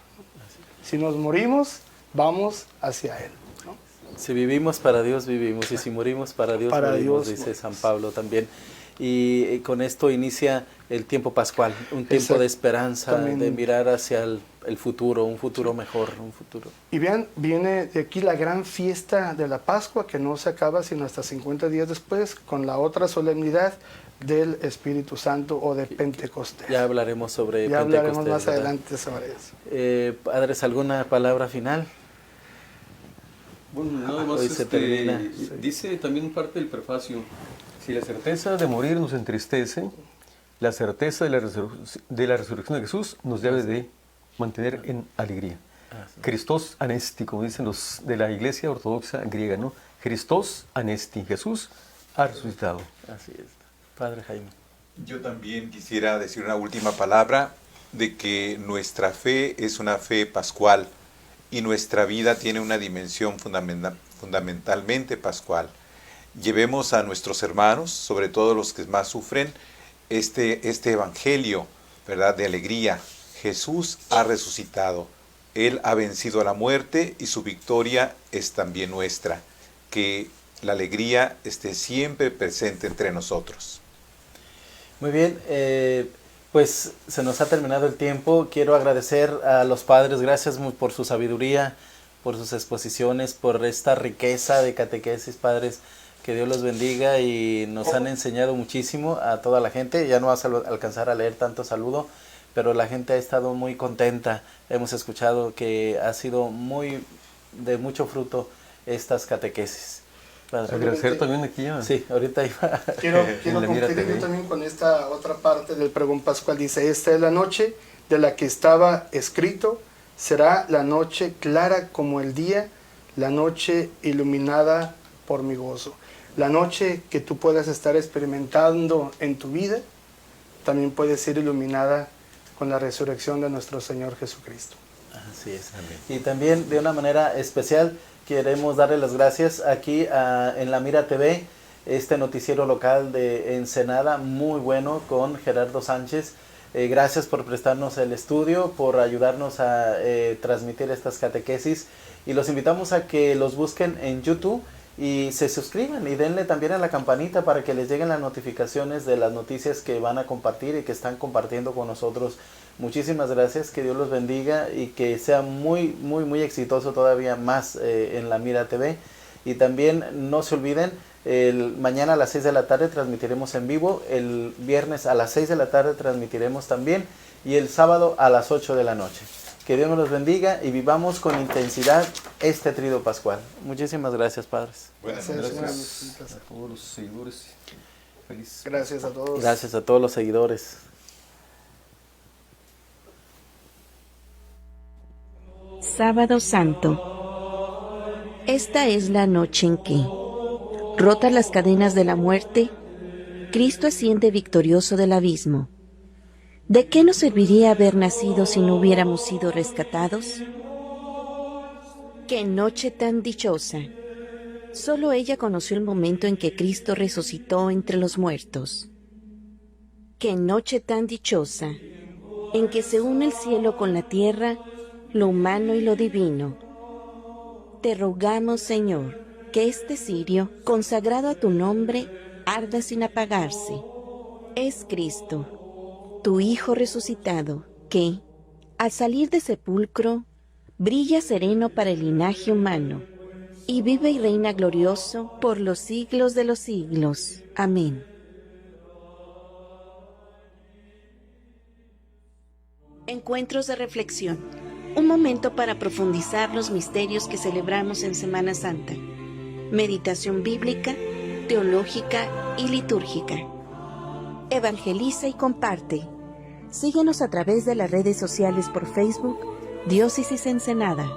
Speaker 5: Si nos morimos, vamos hacia Él, ¿no?
Speaker 2: Si vivimos, para Dios vivimos, y si morimos, para Dios morimos, dice San Pablo también. Y con esto inicia el tiempo pascual, un tiempo de esperanza, de mirar hacia el futuro, un futuro mejor, un futuro.
Speaker 5: Y vean, viene de aquí la gran fiesta de la Pascua, que no se acaba sino hasta 50 días después, con la otra solemnidad del Espíritu Santo, o de Pentecostés.
Speaker 2: Ya hablaremos sobre
Speaker 5: Pentecostés. Ya hablaremos más
Speaker 2: ¿verdad?
Speaker 5: adelante sobre eso.
Speaker 2: Padres, ¿alguna palabra final?
Speaker 3: Bueno, nada más
Speaker 2: Hoy se termina.
Speaker 3: dice también parte del prefacio: si la certeza de morir nos entristece, la certeza de la resurrección de Jesús nos debe de mantener en alegría. Christos anesti, como dicen los de la Iglesia Ortodoxa griega, ¿no? Christos anesti, Jesús ha resucitado.
Speaker 2: Así es. Padre Jaime.
Speaker 4: Yo también quisiera decir una última palabra, de que nuestra fe es una fe pascual, y nuestra vida tiene una dimensión fundamentalmente pascual. Llevemos a nuestros hermanos, sobre todo los que más sufren, este evangelio, ¿verdad?, de alegría. Jesús ha resucitado. Él ha vencido a la muerte, y su victoria es también nuestra. Que la alegría esté siempre presente entre nosotros.
Speaker 2: Muy bien, pues se nos ha terminado el tiempo. Quiero agradecer a los padres, gracias por su sabiduría, por sus exposiciones, por esta riqueza de catequesis, padres. Que Dios los bendiga y nos han enseñado muchísimo a toda la gente. Ya no vas a alcanzar a leer tanto saludo, pero la gente ha estado muy contenta. Hemos escuchado que ha sido de mucho fruto estas catequesis. Padre.
Speaker 3: Agradecer también aquí a...
Speaker 2: Sí, ahorita iba.
Speaker 5: Quiero
Speaker 3: En la Mira
Speaker 5: concluir
Speaker 3: TV.
Speaker 5: yo también con esta otra parte del pregón pascual. Dice, esta es la noche de la que estaba escrito, será la noche clara como el día, la noche iluminada por mi gozo. La noche que tú puedas estar experimentando en tu vida, también puede ser iluminada con la resurrección de nuestro Señor Jesucristo.
Speaker 2: Así es. Y también de una manera especial queremos darle las gracias aquí en La Mira TV, este noticiero local de Ensenada, muy bueno, con Gerardo Sánchez. Gracias por prestarnos el estudio, por ayudarnos a transmitir estas catequesis, y los invitamos a que los busquen en YouTube y se suscriban y denle también a la campanita para que les lleguen las notificaciones de las noticias que van a compartir y que están compartiendo con nosotros. Muchísimas gracias, que Dios los bendiga y que sea muy exitoso todavía más en La Mira TV. Y también no se olviden, mañana a las 6 de la tarde transmitiremos en vivo, el viernes a las 6 de la tarde transmitiremos también, y el sábado a las 8 de la noche. Que Dios nos los bendiga y vivamos con intensidad este Tríodo Pascual. Muchísimas gracias, padres.
Speaker 4: Buenas
Speaker 5: Gracias,
Speaker 4: noches.
Speaker 3: A todos los seguidores. Feliz.
Speaker 5: Gracias a todos.
Speaker 2: Gracias a todos los seguidores.
Speaker 1: Sábado Santo. Esta es la noche en que, rotas las cadenas de la muerte, Cristo asciende victorioso del abismo. ¿De qué nos serviría haber nacido si no hubiéramos sido rescatados? ¡Qué noche tan dichosa! Solo ella conoció el momento en que Cristo resucitó entre los muertos. ¡Qué noche tan dichosa! En que se une el cielo con la tierra, lo humano y lo divino. Te rogamos, Señor, que este cirio, consagrado a tu nombre, arda sin apagarse. Es Cristo, tu Hijo resucitado, que, al salir de sepulcro, brilla sereno para el linaje humano, y vive y reina glorioso por los siglos de los siglos. Amén. Encuentros de reflexión. Un momento para profundizar los misterios que celebramos en Semana Santa. Meditación bíblica, teológica y litúrgica. Evangeliza y comparte. Síguenos a través de las redes sociales por Facebook, Diócesis Ensenada.